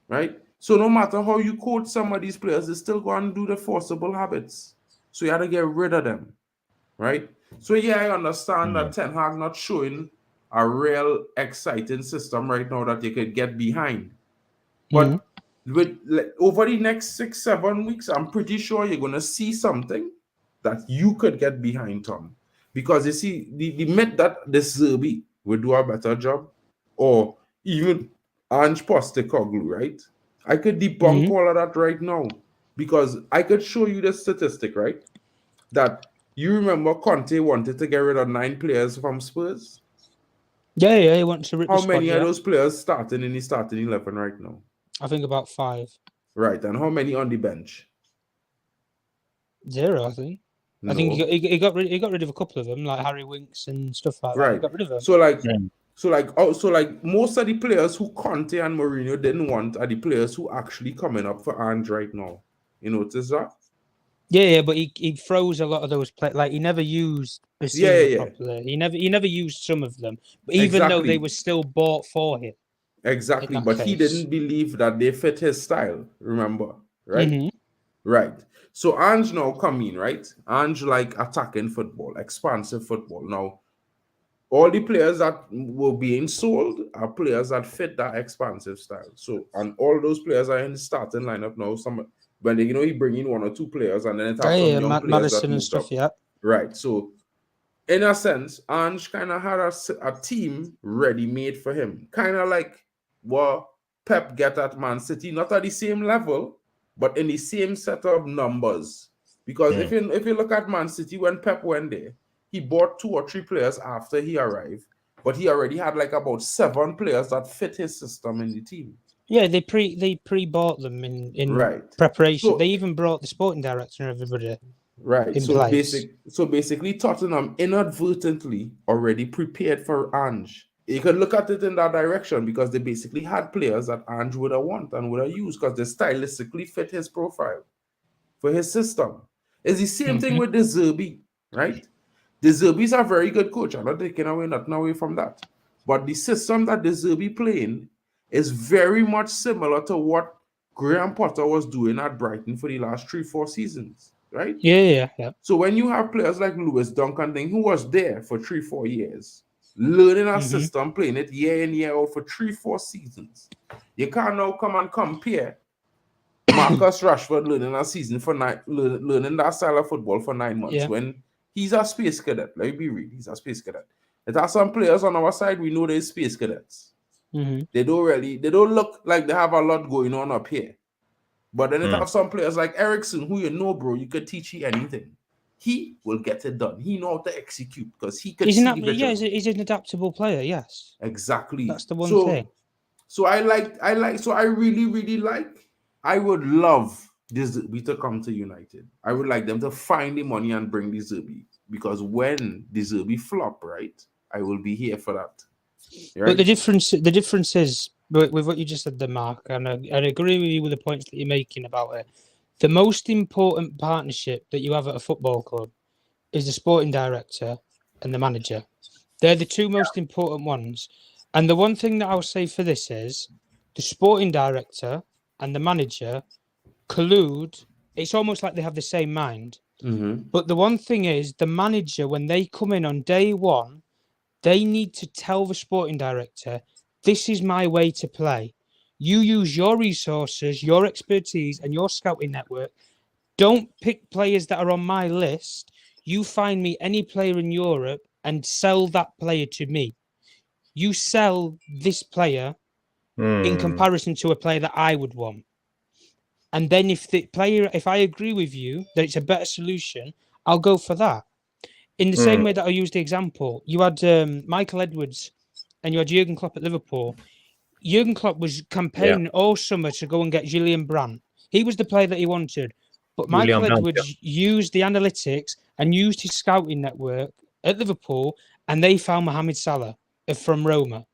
Right? So no matter how you coach some of these players, they still go and do the forcible habits. So you have to get rid of them, right? So yeah, I understand that Ten Hag not showing a real exciting system right now that you could get behind. But over the next 6-7 weeks, I'm pretty sure you're going to see something that you could get behind, Tom. Because you see, the myth that the Zerbi will do a better job, or even Ange Postecoglou, right? I could debunk all of that right now, because I could show you the statistic, right? That you remember Conte wanted to get rid of 9 players from Spurs? Yeah, he wants to rip the How squad, many yeah. of those players starting in the starting 11 right now? I think about 5. Right, and how many on the bench? 0, I think. No. I think he got rid of a couple of them, like Harry Winks and stuff like that. Right. He got rid of them. So like most of the players who Conte and Mourinho didn't want are the players who actually coming up for Ange right now. You notice that? Yeah, but he froze a lot of those players. Like he never used Basile properly. He never used some of them, even though they were still bought for him. Exactly, but he didn't believe that they fit his style. Remember, right? Mm-hmm. Right. So Ange now come in, right? Ange like attacking football, expansive football. Now, all the players that were being sold are players that fit that expansive style. So, and all those players are in the starting lineup now. Some when they, he bring in 1 or 2 players, and then it has some young players Madison that and stuff. up. Yeah. Right. So, in a sense, Ange kind of had a team ready made for him, kind of like what Pep get at Man City, not at the same level, but in the same set of numbers. Because if you look at Man City, when Pep went there, he bought 2 or 3 players after he arrived, but he already had like about 7 players that fit his system in the team. Yeah, they pre-bought them in preparation. So, they even brought the sporting director and everybody. Right. So basically, Tottenham inadvertently already prepared for Ange. You can look at it in that direction because they basically had players that Ange would have want and would have used because they stylistically fit his profile for his system. It's the same thing with De Zerbi, right? De Zerbi's a very good coach. I'm not taking nothing away from that. But the system that De Zerbi playing is very much similar to what Graham Potter was doing at Brighton for the last 3-4 seasons, right? Yeah. So when you have players like Lewis Duncan, who was there for 3-4 years, learning a system, playing it year in, year out for 3-4 seasons, you can't now come and compare Marcus Rashford learning a season for learning that style of football for 9 months when he's a space cadet. Let me be real, he's a space cadet. There are some players on our side, we know they're space cadets. They don't look like they have a lot going on up here. But then it have some players like Ericsson, who bro, you could teach him anything. He will get it done. He know how to execute because he can see vision. Yeah, he's an adaptable player, yes. Exactly. That's the one thing. So I really, really like. I would love this to come to United. I would like them to find the money and bring the Zerbi. Because when the Zerbi flop, right, I will be here for that. Right? But the difference is with what you just said there, Mark, and I agree with you with the points that you're making about it. The most important partnership that you have at a football club is the sporting director and the manager. They're the 2 most important ones. And the one thing that I'll say for this is the sporting director and the manager collude. It's almost like they have the same mind. But the one thing is the manager, when they come in on day 1, they need to tell the sporting director, this is my way to play. You use your resources, your expertise, and your scouting network. Don't pick players that are on my list. You find me any player in Europe and sell that player to me. You sell this player in comparison to a player that I would want. And then if I agree with you that it's a better solution, I'll go for that. In the same way that I used the example, you had Michael Edwards and you had Jurgen Klopp at Liverpool. Jurgen Klopp was campaigning all summer to go and get Julian Brandt. He was the player that he wanted. But Michael Edwards used the analytics and used his scouting network at Liverpool, and they found Mohamed Salah from Roma,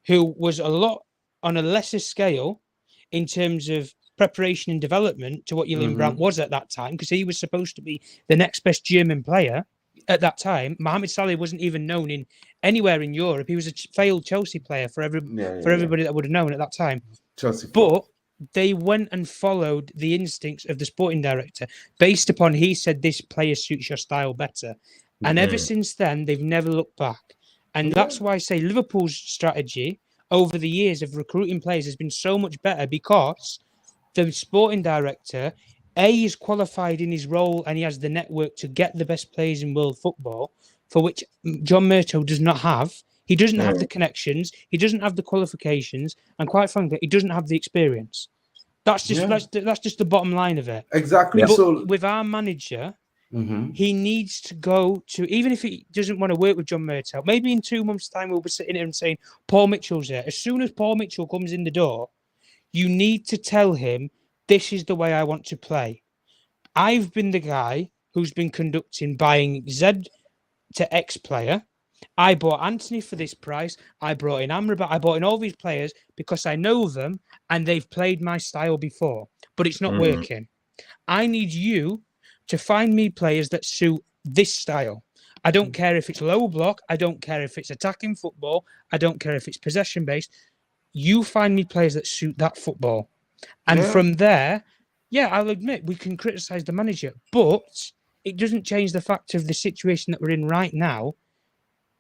who was on a lesser scale in terms of preparation and development to what Julian Brandt was at that time, because he was supposed to be the next best German player at that time. Mohamed Salah wasn't even known anywhere in Europe. He was a failed Chelsea player for everybody that would have known at that time. But they went and followed the instincts of the sporting director based upon he said this player suits your style better. And ever since then, they've never looked back. And that's why I say Liverpool's strategy over the years of recruiting players has been so much better, because the sporting director, is qualified in his role and he has the network to get the best players in world football, for which John Murtough does not have. He doesn't have the connections, he doesn't have the qualifications, and quite frankly, he doesn't have the experience. That's just the bottom line of it. Exactly. But with our manager, He needs to go to, even if he doesn't want to work with John Murtaugh, maybe in 2 months' time we'll be sitting here and saying, Paul Mitchell's there. As soon as Paul Mitchell comes in the door, you need to tell him, this is the way I want to play. I've been the guy who's been conducting buying Z to X player. I bought Anthony for this price. I brought in Amrabat. I bought in all these players because I know them and they've played my style before, but it's not working. I need you to find me players that suit this style. I don't care if it's low block. I don't care if it's attacking football. I don't care if it's possession based. You find me players that suit that football. And from there, I'll admit we can criticize the manager, but it doesn't change the fact of the situation that we're in right now.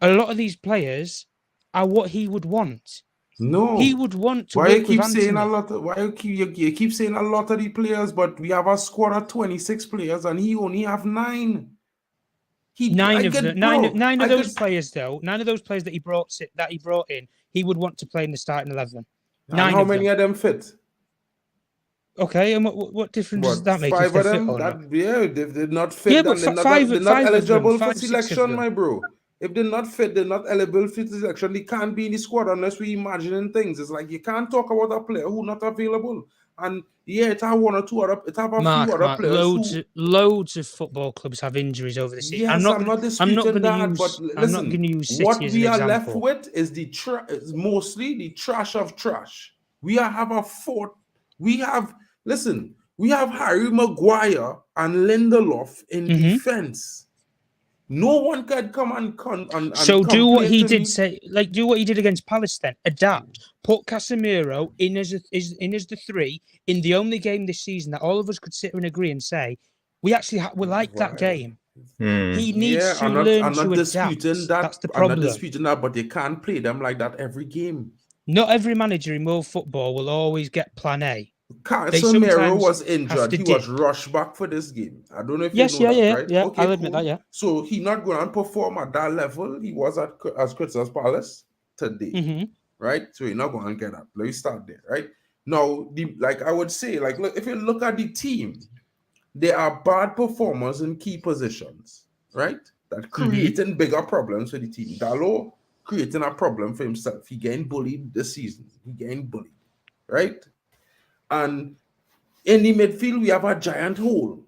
A lot of these players are what he would want. No, he would want to. Why work you keep with saying Anthony. a lot? Why you keep saying a lot of the players? But we have a squad of 26 players, and he only have 9. Nine of those players that he brought in, he would want to play in the starting 11. And how many of them fit? Okay, and what difference does that make? 5 of them? If they're not fit, then they're not eligible for selection, my bro. If they're not fit, they're not eligible for selection. They can't be in the squad unless we imagining things. It's like you can't talk about a player who's not available. And it have one or two other, it have a few other players. Loads of football clubs have injuries over the season. Yes, I'm not disputing that. But listen, I'm not going to use City what as we an are example. left with is mostly the trash of trash. We have a fort. We have Harry Maguire and Lindelof in defense. No one can come and so do what he did do what he did against Palace then. Adapt. Put Casemiro in as the 3 in the only game this season that all of us could sit and agree and say we actually we like that game. He needs to learn to adapt. That's the problem. I'm not disputing that, but they can't play them like that every game. Not every manager in world football will always get plan A. Casemiro was injured. He was rushed back for this game. I don't know if you know that, right? Yeah, okay, I'll admit that, yeah. So he's not going to perform at that level. He was at as Crystal Palace today, right? So he's not going to get up. Let me start there, right? Now, I would say, look, if you look at the team, there are bad performers in key positions, right? That creating bigger problems for the team. Dalot creating a problem for himself. He getting bullied this season. He getting bullied, right? And in the midfield, we have a giant hole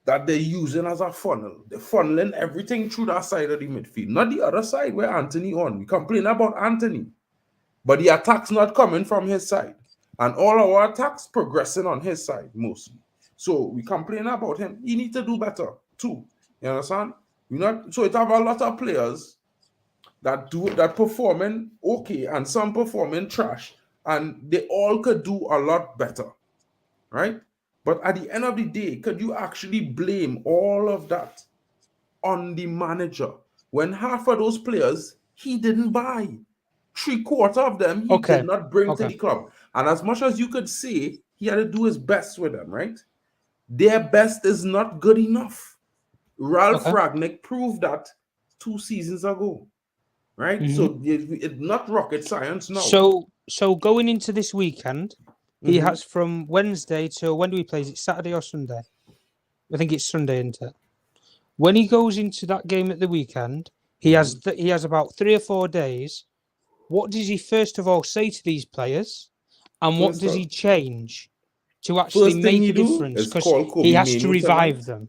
that they're using as a funnel. They're funneling everything through that side of the midfield, not the other side where Anthony on. We complain about Anthony, but the attack's not coming from his side. And all our attacks progressing on his side, mostly. So we complain about him. He needs to do better, too. You understand? So it have a lot of players that performing okay and some performing trash. And they all could do a lot better, right? But at the end of the day, could you actually blame all of that on the manager when half of those players he didn't buy? 3/4 of them he did not bring to the club. And as much as you could say he had to do his best with them, right? Their best is not good enough. Ralph Ragnick proved that 2 seasons ago, right? So it's not rocket science now. So going into this weekend, he has from Wednesday till when do we play? Is it Saturday or Sunday? I think it's Sunday, isn't it? When he goes into that game at the weekend, he has about 3 or 4 days. What does he first of all say to these players, and what does he change to actually make a difference? Because he has to revive them.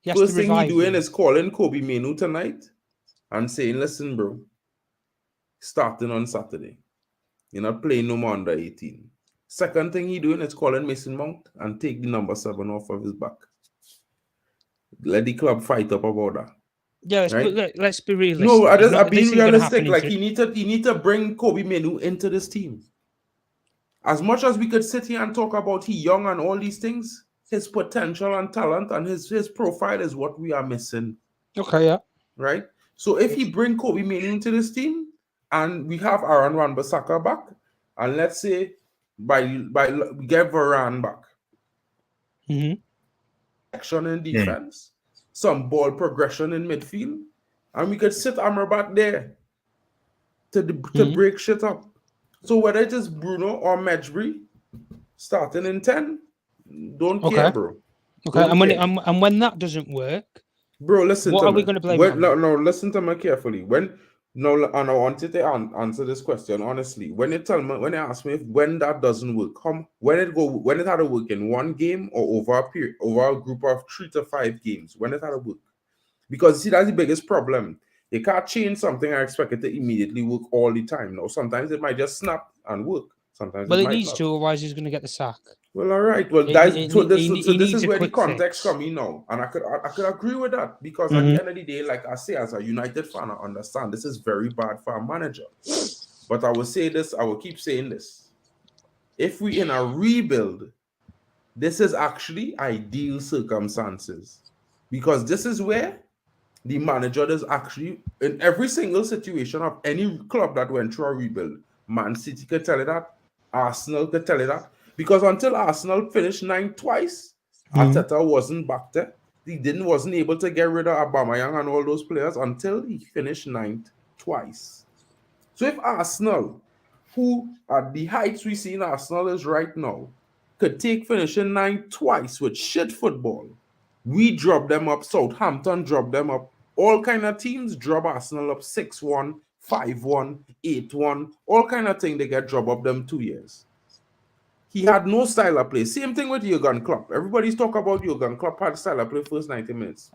First thing he's doing is calling Kobe Menu tonight and saying, "Listen, bro, starting on Saturday. You're not playing no more under 18. Second thing he doing is calling Mason Mount and take the number 7 off of his back. Let the club fight up about that." Yeah, let's be realistic. No, I'm being realistic. Like he need to bring Kobe Menu into this team. As much as we could sit here and talk about he young and all these things, his potential and talent and his profile is what we are missing. Okay, yeah. Right? So if he bring Kobe Menu into this team, and we have Aaron Wan-Bissaka back, and let's say by we get Varane back. Action in defense, some ball progression in midfield, and we could sit Amrabat there to break shit up. So whether it is Bruno or Medjbri starting in 10, don't care, bro. Okay, and when that doesn't work, bro, listen. What to are me. we going to blame? No, listen to me carefully. And I wanted to answer this question honestly. When you ask me when that doesn't work, when it had to work in one game or over a group of 3 to 5 games, when it had to work. Because see, that's the biggest problem. You can't change something and expect it to immediately work all the time. No, sometimes it might just snap and work. Sometimes but it it might needs not. to, otherwise he's going to get the sack. Well, all right. Well, this is where the context come in now, and I could agree with that because at the end of the day, like I say, as a United fan, I understand this is very bad for a manager. But I will say this, I will keep saying this: if we in a rebuild, this is actually ideal circumstances because this is where the manager is actually in every single situation of any club that went through a rebuild. Man City could tell you that. Arsenal could tell you that. Because until Arsenal finished 9th twice, Arteta wasn't back there. He wasn't able to get rid of Aubameyang and all those players until he finished 9th twice. So if Arsenal, who at the heights we see in Arsenal is right now, could take finishing 9th twice with shit football, we drop them up. Southampton drop them up. All kind of teams drop Arsenal up 6-1, 5-1, 8-1. All kind of thing they get drop up them 2 years. He had no style of play. Same thing with Jurgen Klopp. Everybody's talk about Jurgen Klopp had style of play first 90 minutes.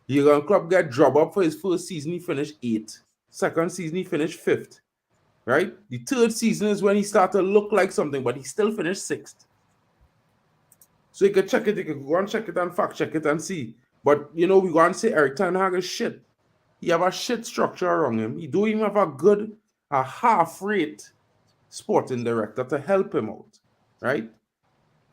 Jurgen Klopp get drop up for his first season. He finished 8th. Second season he finished 5th. Right? The third season is when he started to look like something, but he still finished 6th. So you could check it, you could go and check it and fact check it and see. But we go and say Eric Ten Hag is shit. He have a shit structure around him. He don't even have a half-rate sporting director to help him out, right?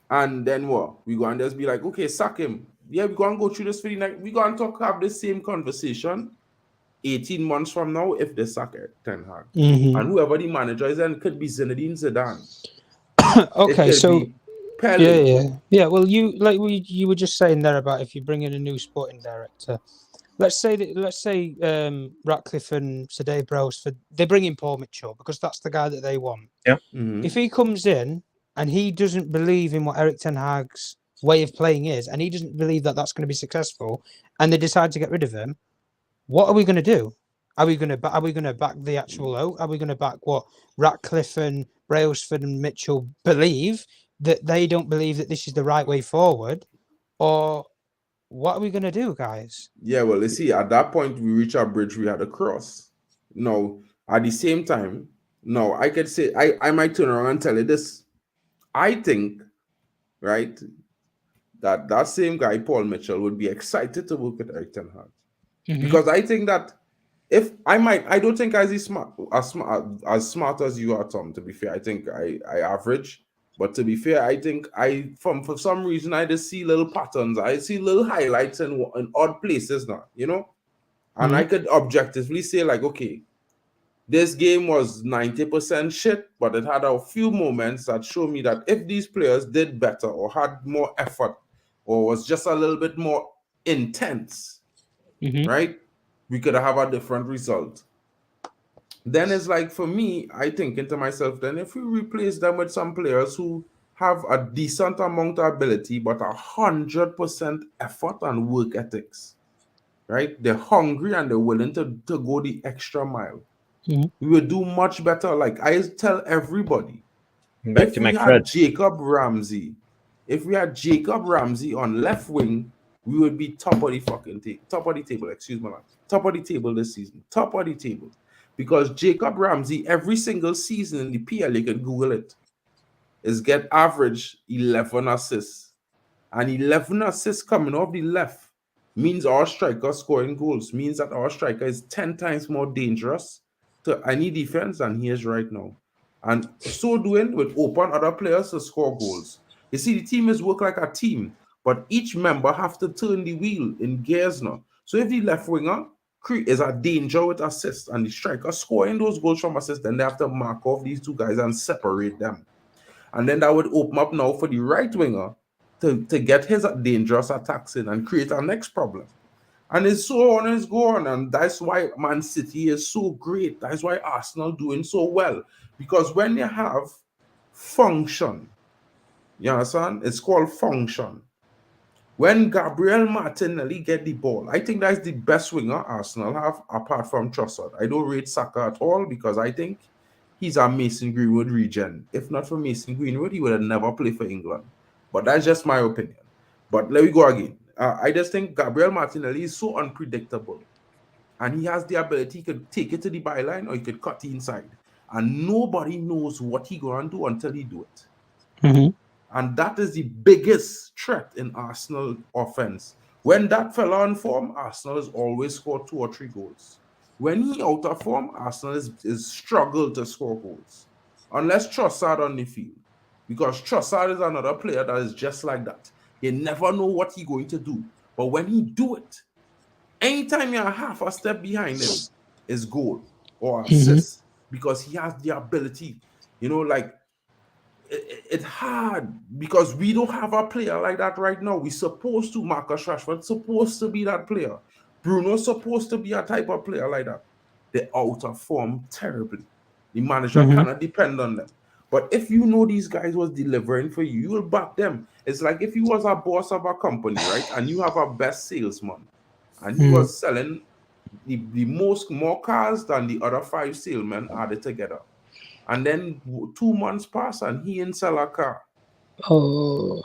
And then what? We go and just be like, okay, sack him. Yeah, we go and go through this for the night. We go and have the same conversation 18 months from now if they sack Ten Hag. And whoever the manager is, then it could be Zinedine Zidane. Okay, so yeah. Well, you were just saying there about if you bring in a new sporting director. Let's say Ratcliffe and Sir Dave Brailsford, they bring in Paul Mitchell because that's the guy that they want. Yeah. If he comes in and he doesn't believe in what Eric Ten Hag's way of playing is, and he doesn't believe that that's going to be successful, and they decide to get rid of him, what are we going to do? Are we going to back the actual oak? Are we going to back what Ratcliffe and Brailsford and Mitchell believe, that they don't believe that this is the right way forward, or what are we going to do, guys? Yeah, well, you see, at that point, we reach our bridge we had to cross. No, at the same time, no, I could say, I might turn around and tell you this. I think, right, that same guy, Paul Mitchell, would be excited to work with Eric Ten Hag. Because I think that I don't think as smart as you are, Tom, to be fair. I think I average. But to be fair, I think for some reason, I just see little patterns. I see little highlights in odd places now, And I could objectively say, like, okay, this game was 90% shit, but it had a few moments that show me that if these players did better or had more effort or was just a little bit more intense, right, we could have a different result. Then it's like, for me, I think into myself, then if we replace them with some players who have a decent amount of ability, but 100% effort and work ethics, right? They're hungry and they're willing to go the extra mile. We will do much better. Like I tell everybody, if we had Jacob Ramsey on left wing, we would be top of the table, excuse me, top of the table this season, top of the table. Because Jacob Ramsey, every single season in the PL, you can Google it, is get average 11 assists. And 11 assists coming off the left means our striker scoring goals, means that our striker is 10 times more dangerous to any defense than he is right now. And so doing would open other players to score goals. You see, the team is work like a team, but each member have to turn the wheel in gears now. So if the left winger is a danger with assists and the striker scoring those goals from assists, then they have to mark off these two guys and separate them. And then that would open up now for the right winger to get his dangerous attacks in and create our next problem. And it's so on, it's go on. And that's why Man City is so great. That's why Arsenal doing so well. Because when you have function, you understand? It's called function. When Gabriel Martinelli get the ball, I think that's the best winger Arsenal have apart from Trossard. I don't rate Saka at all because I think he's a Mason Greenwood regen. If not for Mason Greenwood, he would have never played for England. But that's just my opinion. But let me go again. I just think Gabriel Martinelli is so unpredictable. And he has the ability, he could take it to the byline or he could cut the inside. And nobody knows what he going to do until he do it. Mm-hmm. And that is the biggest threat in Arsenal offense. When that fella on form, Arsenal has always scored 2 or 3 goals. When he out of form, Arsenal is struggle to score goals. Unless Trossard on the field. Because Trossard is another player that is just like that. You never know what he's going to do. But when he do it, anytime you're half a step behind him, is goal or assist. Because he has the ability, like it's hard because we don't have a player like that right now. We're supposed to, Marcus Rashford supposed to be that player. Bruno's supposed to be a type of player like that. They're out of form terribly. The manager cannot depend on them. But if you know these guys was delivering for you, you will back them. It's like if you was a boss of a company, right? And you have a best salesman. And he was selling the more cars than the other 5 salesmen added together. And then 2 months pass and he ain't sell a car. Oh.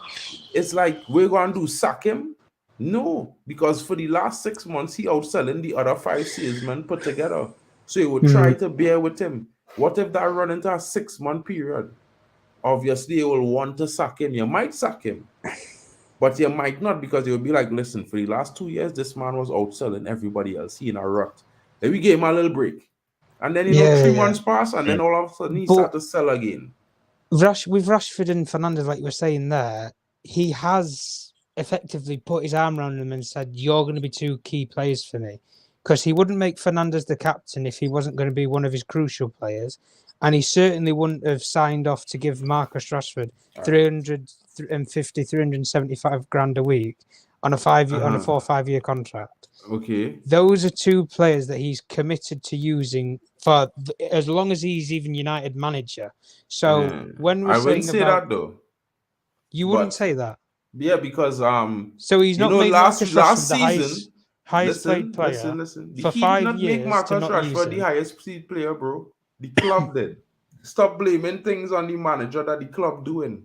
It's like, we're going to sack him? No, because for the last 6 months, he outselling the other 5 salesmen put together. So you would try to bear with him. What if that run into a 6-month period? Obviously, you will want to sack him. You might sack him. But you might not, because you'll be like, listen, for the last 2 years, this man was outselling everybody else. He in a rut. Then we gave him a little break. And then, 3 months pass, and then all of a sudden, he start to sell again. With Rashford and Fernandes, like you were saying there, he has effectively put his arm around them and said, you're going to be 2 key players for me. Because he wouldn't make Fernandes the captain if he wasn't going to be one of his crucial players. And he certainly wouldn't have signed off to give Marcus Rashford 375 grand a week on a 4 or 5 year contract. Okay. Those are 2 players that he's committed to using for as long as he's even United manager. So when we're I wouldn't say that though. You wouldn't say that? Yeah, because so he's not made last season the highest paid player listen. For he 5 did not years make Marcus Rashford the highest paid player, bro. The club did. Stop blaming things on the manager that the club doing.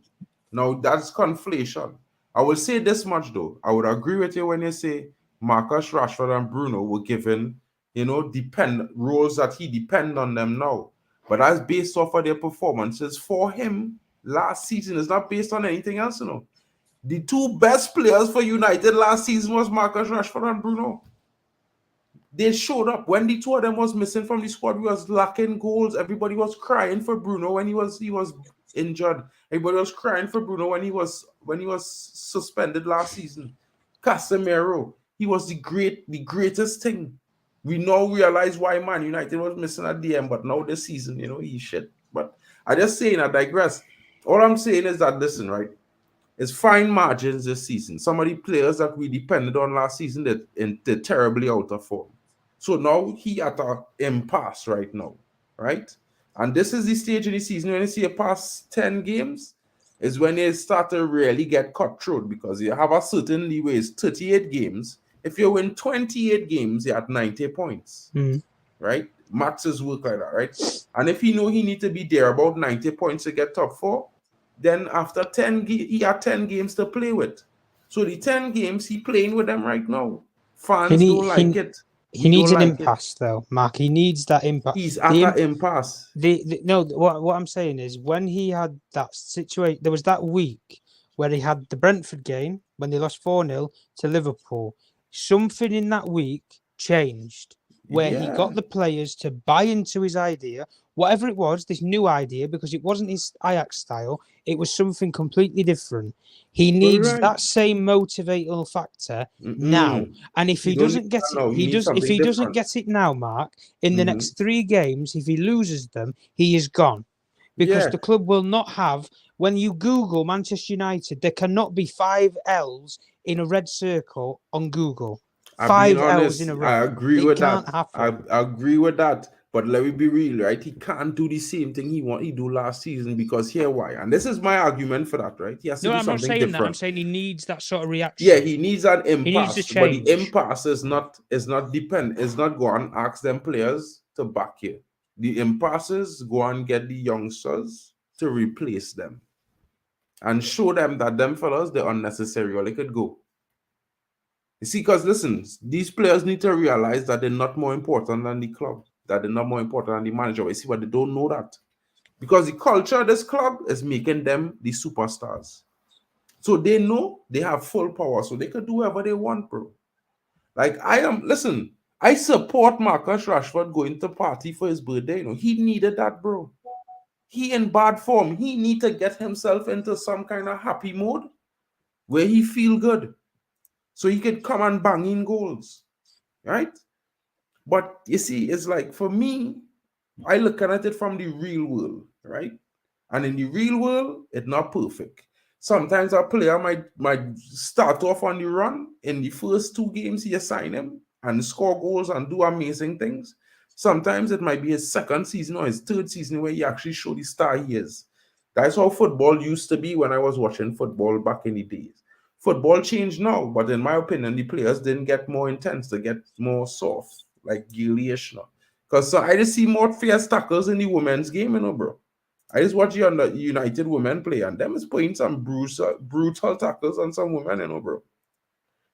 Now that's conflation. I will say this much though. I would agree with you when you say Marcus Rashford and Bruno were given, roles that he depend on them now. But that's based off of their performances for him last season. It's not based on anything else, The 2 best players for United last season was Marcus Rashford and Bruno. They showed up. When the 2 of them was missing from the squad, we was lacking goals. Everybody was crying for Bruno when he was injured. Everybody was crying for Bruno when he was suspended last season. Casemiro, he was the greatest thing. We now realize why Man United was missing at the end, but now this season, he's shit. But I digress. All I'm saying is that, listen, right? It's fine margins this season. Some of the players that we depended on last season, they're terribly out of form. So now he at an impasse right now, right? And this is the stage in the season when you see a past 10 games is when they start to really get cutthroat because you have a certain leeway. It's 38 games. If you win 28 games, you're at 90 points, right? Max's work like that, right? And if he know he need to be there about 90 points to get top 4, then after 10, he had 10 games to play with. So the 10 games, he playing with them right now. Fans don't like it. He needs an impasse, though, Mark. He needs that impasse. He's at an impasse. What I'm saying is when he had that situation, there was that week where he had the Brentford game when they lost 4-0 to Liverpool. Something in that week changed where he got the players to buy into his idea, whatever it was, this new idea, because it wasn't his Ajax style. It was something completely different. He needs that same motivational factor now. And if he doesn't get it now, Mark, in the next 3 games, if he loses them, he is gone. Because the club will not have, when you Google Manchester United, there cannot be 5 L's in a red circle on Google. 5 L's in a row. I agree with that. I agree with that. But let me be real, right? He can't do the same thing he do last season because here why. And this is my argument for that, right? He has to No, do I'm not something saying different. that. I'm saying he needs that sort of reaction. Yeah, he needs an impasse. He needs to but the change. impasse is not go and ask them players to back you. The impasses go and get the youngsters to replace them and show them that them fellas they're unnecessary or they could go. You see, because listen, these players need to realize that they're not more important than the club, that they're not more important than the manager. You see, but they don't know that. Because the culture of this club is making them the superstars. So they know they have full power, so they can do whatever they want, bro. Like I support Marcus Rashford going to party for his birthday. He needed that, bro. He in bad form. He need to get himself into some kind of happy mode where he feel good. So he could come and bang in goals. Right? But you see, it's like for me, I look at it from the real world, right? And in the real world, it's not perfect. Sometimes a player might start off on the run in the first 2 games you assign him and score goals and do amazing things. Sometimes it might be his second season or his third season where he actually show the star he is. That's how football used to be when I was watching football back in the days. Football changed now, but in my opinion, the players didn't get more intense, they get more soft, like Gillish now. Because I just see more fierce tackles in the women's game, bro. I just watch the United women play, and them is playing some brutal tackles on some women, bro.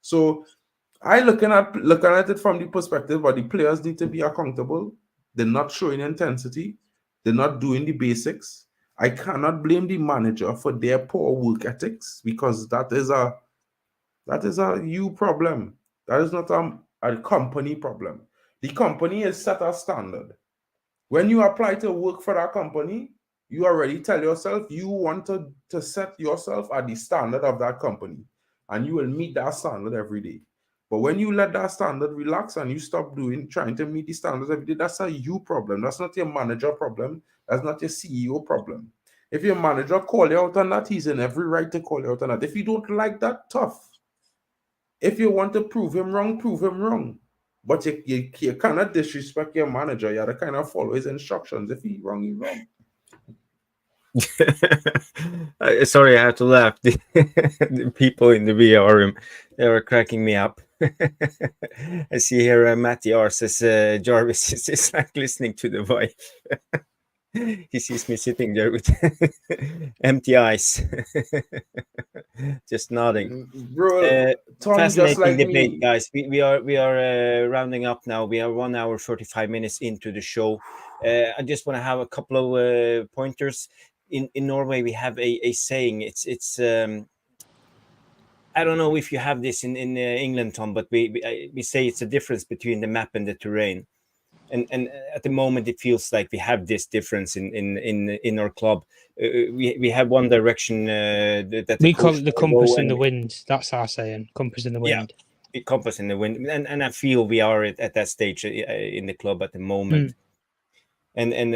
So I looking at it from the perspective, but the players need to be accountable. They're not showing intensity. They're not doing the basics. I cannot blame the manager for their poor work ethics because that is a you problem. That is not a company problem. The company is set a standard. When you apply to work for that company, you already tell yourself you want to set yourself at the standard of that company, and you will meet that standard every day. But when you let that standard relax and you stop trying to meet the standards every day, that's a you problem. That's not your manager problem. That's not your CEO problem. If your manager call you out on that, he's in every right to call you out on that. If you don't like that, tough. If you want to prove him wrong, prove him wrong. But you cannot disrespect your manager. You have to kind of follow his instructions. If he's wrong, he's wrong. Sorry, I had to laugh. The people in the VR room, they were cracking me up. I see here Matty R says Jarvis is like listening to the wife. He sees me sitting there with empty eyes, just nodding. Bro, Tom, fascinating just like debate, me. guys. We are rounding up now. We are 1 hour 45 minutes into the show. I just want to have a couple of pointers. In Norway, we have a saying. It's I don't know if you have this in England, Tom, but we say it's a difference between the map and the terrain. And at the moment, it feels like we have this difference in our club. We have one direction that we call it the compass in the wind. That's our saying, compass in the wind. Yeah, compass in the wind, and I feel we are at that stage in the club at the moment. And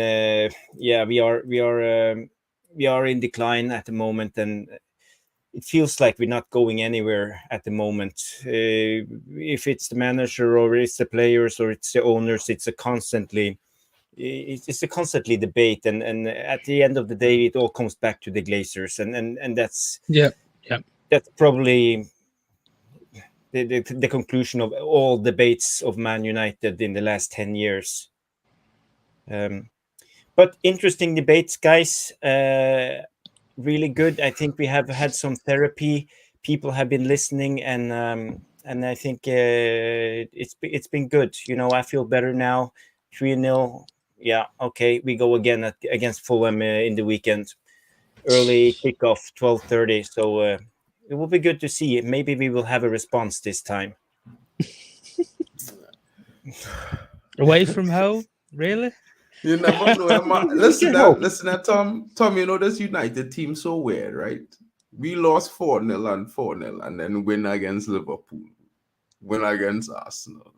yeah, we are in decline at the moment, and it feels like we're not going anywhere at the moment. If it's the manager or it's the players or it's the owners, it's a constantly debate, and at the end of the day, it all comes back to the Glazers, and that's that's probably the conclusion of all debates of Man United in the last 10 years. But interesting debates, guys. Really good. I think we have had some therapy. People have been listening, and I think it's been good. I feel better now. 3-0. Yeah, okay. We go again against Fulham in the weekend. Early kickoff, 12:30. So it will be good to see. Maybe we will have a response this time. Away from home, really? You never know. Listen, Tom. Tom, this United team so weird, right? We lost 4-0 and 4-0, and then win against Liverpool, win against Arsenal.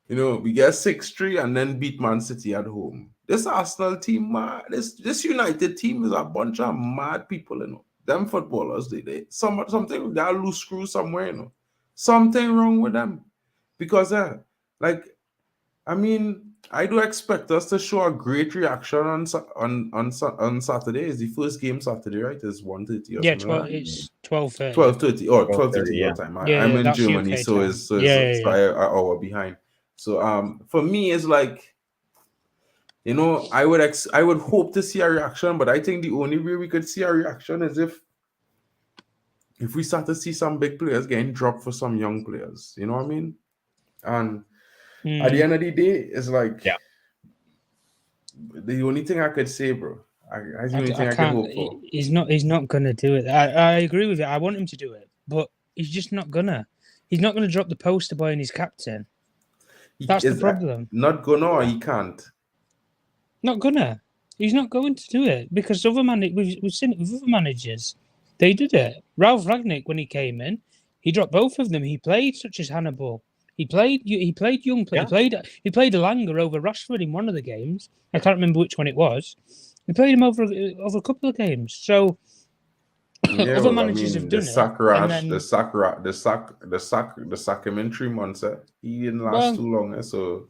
We get 6-3 and then beat Man City at home. This Arsenal team, this United team is a bunch of mad people, Them footballers, something they are loose screws somewhere, Something wrong with them, because I mean, I do expect us to show a great reaction on Saturday. Is the first game Saturday, right? It's 1:30 or Yeah, something like that. it's 12:30. 12:30 or 12:30 yeah. your time. Yeah, I'm in that's Germany, UK so time. it's Yeah. an hour behind. So for me, it's like, you know, I would hope to see a reaction, but I think the only way we could see a reaction is if we start to see some big players getting dropped for some young players. You know what I mean? And at the end of the day, it's like, Yeah. the only thing I could say, bro. That's the only thing I can can't. hope for. He's not gonna do it. I agree with it. I want him to do it, but he's just not gonna. He's not gonna drop the poster boy and his captain. That's the problem. Not gonna, or he can't. Not gonna. He's not going to do it because we've seen it with other managers. They did it. Ralph Ragnick, when he came in, he dropped both of them. He played such as Hannibal. He played young. Yeah. He played Elanga over Rashford in one of the games. I can't remember which one it was. He played him over a couple of games. So Yeah, other well, managers have done the Sacrament 3 months. He didn't last Well, too long, so,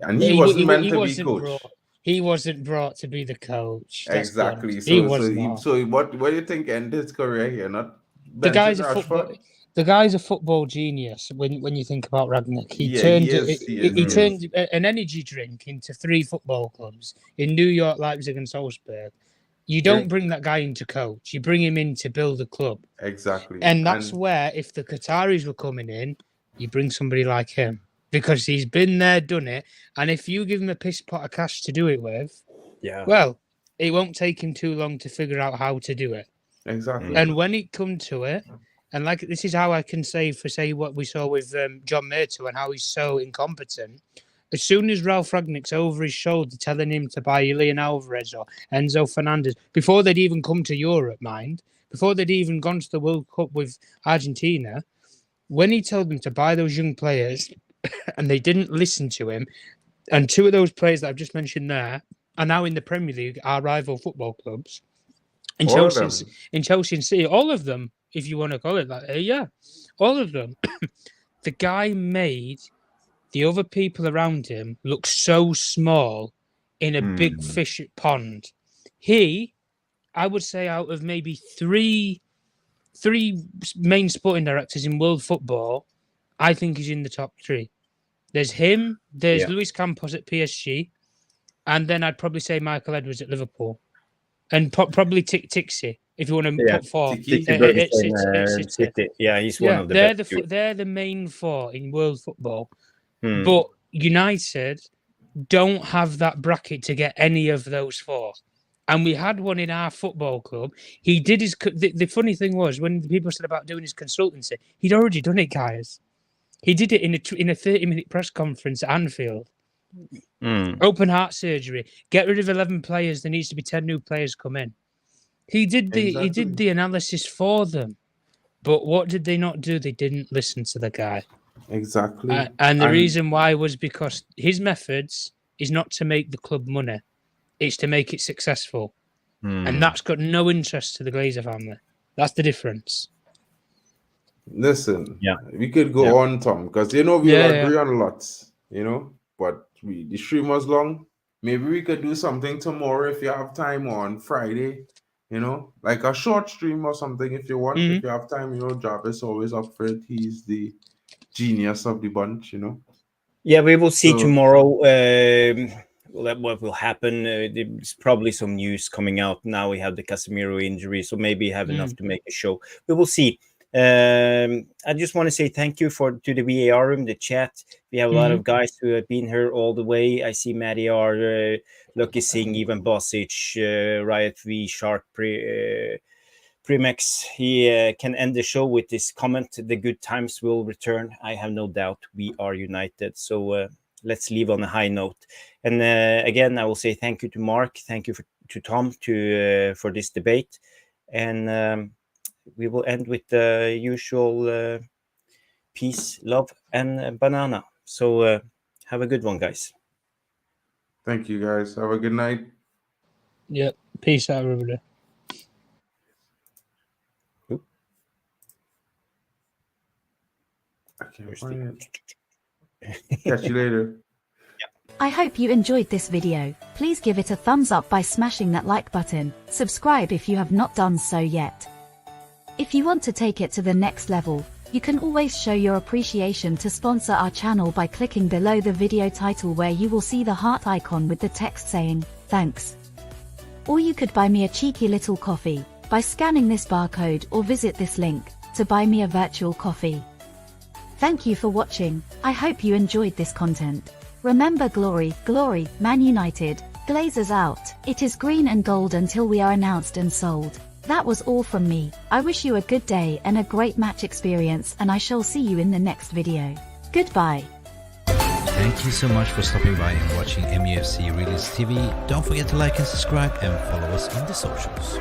and he wasn't meant to be coach. He wasn't brought to be the coach. Exactly. He was not. So what do you think ended his career here? Not The guy's a Rashford? football. The guy's a football genius. When you think about Ragnick, he turned an energy drink into 3 football clubs in New York, Leipzig, and Salzburg. You don't bring that guy in to coach. You bring him in to build a club. Exactly. And that's where, if the Qataris were coming in, you bring somebody like him because he's been there, done it. And if you give him a piss pot of cash to do it with, well, it won't take him too long to figure out how to do it. Exactly. And when it comes to it, and like this is how I can say what we saw with John Murto and how he's so incompetent. As soon as Ralph Ragnick's over his shoulder telling him to buy Julian Alvarez or Enzo Fernandez, before they'd even come to Europe, before they'd even gone to the World Cup with Argentina, when he told them to buy those young players and they didn't listen to him, and 2 of those players that I've just mentioned there are now in the Premier League, our rival football clubs, in Chelsea and City, all of them, if you want to call it that, all of them. The guy made the other people around him look so small in a big fish pond. I would say, out of maybe three main sporting directors in world football, I think he's in the top 3. There's him, there's Luis Campos at PSG, and then I'd probably say Michael Edwards at Liverpool, and probably Tixi, if you want to put 4. City. Yeah, he's one of the best. They're the main 4 in world football. But United don't have that bracket to get any of those 4. And we had one in our football club. He did his... The funny thing was, when people said about doing his consultancy, he'd already done it, guys. He did it in a 30-minute press conference at Anfield. Open heart surgery. Get rid of 11 players. There needs to be 10 new players come in. He did the analysis for them. But what did they not do? They didn't listen to the guy. Exactly. And the reason why was because his methods is not to make the club money. It's to make it successful. And that's got no interest to the Glazer family. That's the difference. Listen, we could go on, Tom, because we agree on lots, but the stream was long. Maybe we could do something tomorrow if you have time, or on Friday, like a short stream or something if you want. If you have time, Jarvis always up for it. He's the genius of the bunch, Yeah, we will see tomorrow what will happen. There's probably some news coming out now. We have the Casemiro injury, so maybe have enough to make a show. We will see. I just want to say thank you to the VAR room, the chat. We have a lot of guys who have been here all the way. I see Matty R, Lucky Singh, Ivan Bosic, Riot V, Shark, Primex. He can end the show with this comment: "The good times will return. I have no doubt. We are united." So let's leave on a high note. And again, I will say thank you to Mark. Thank you to Tom for this debate. And we will end with the usual peace, love, and banana. So have a good one, guys. Thank you, guys. Have a good night. Yep. Peace out, everybody. I can't find it. Catch you later. I hope you enjoyed this video. Please give it a thumbs up by smashing that like button. Subscribe if you have not done so yet. If you want to take it to the next level, you can always show your appreciation to sponsor our channel by clicking below the video title where you will see the heart icon with the text saying, thanks. Or you could buy me a cheeky little coffee by scanning this barcode or visit this link to buy me a virtual coffee. Thank you for watching. I hope you enjoyed this content. Remember glory, glory, Man United, Glazers out. It is green and gold until we are announced and sold. That was all from me. I wish you a good day and a great match experience, and I shall see you in the next video. Goodbye. Thank you so much for stopping by and watching MUFC Realist TV. Don't forget to like and subscribe and follow us on the socials.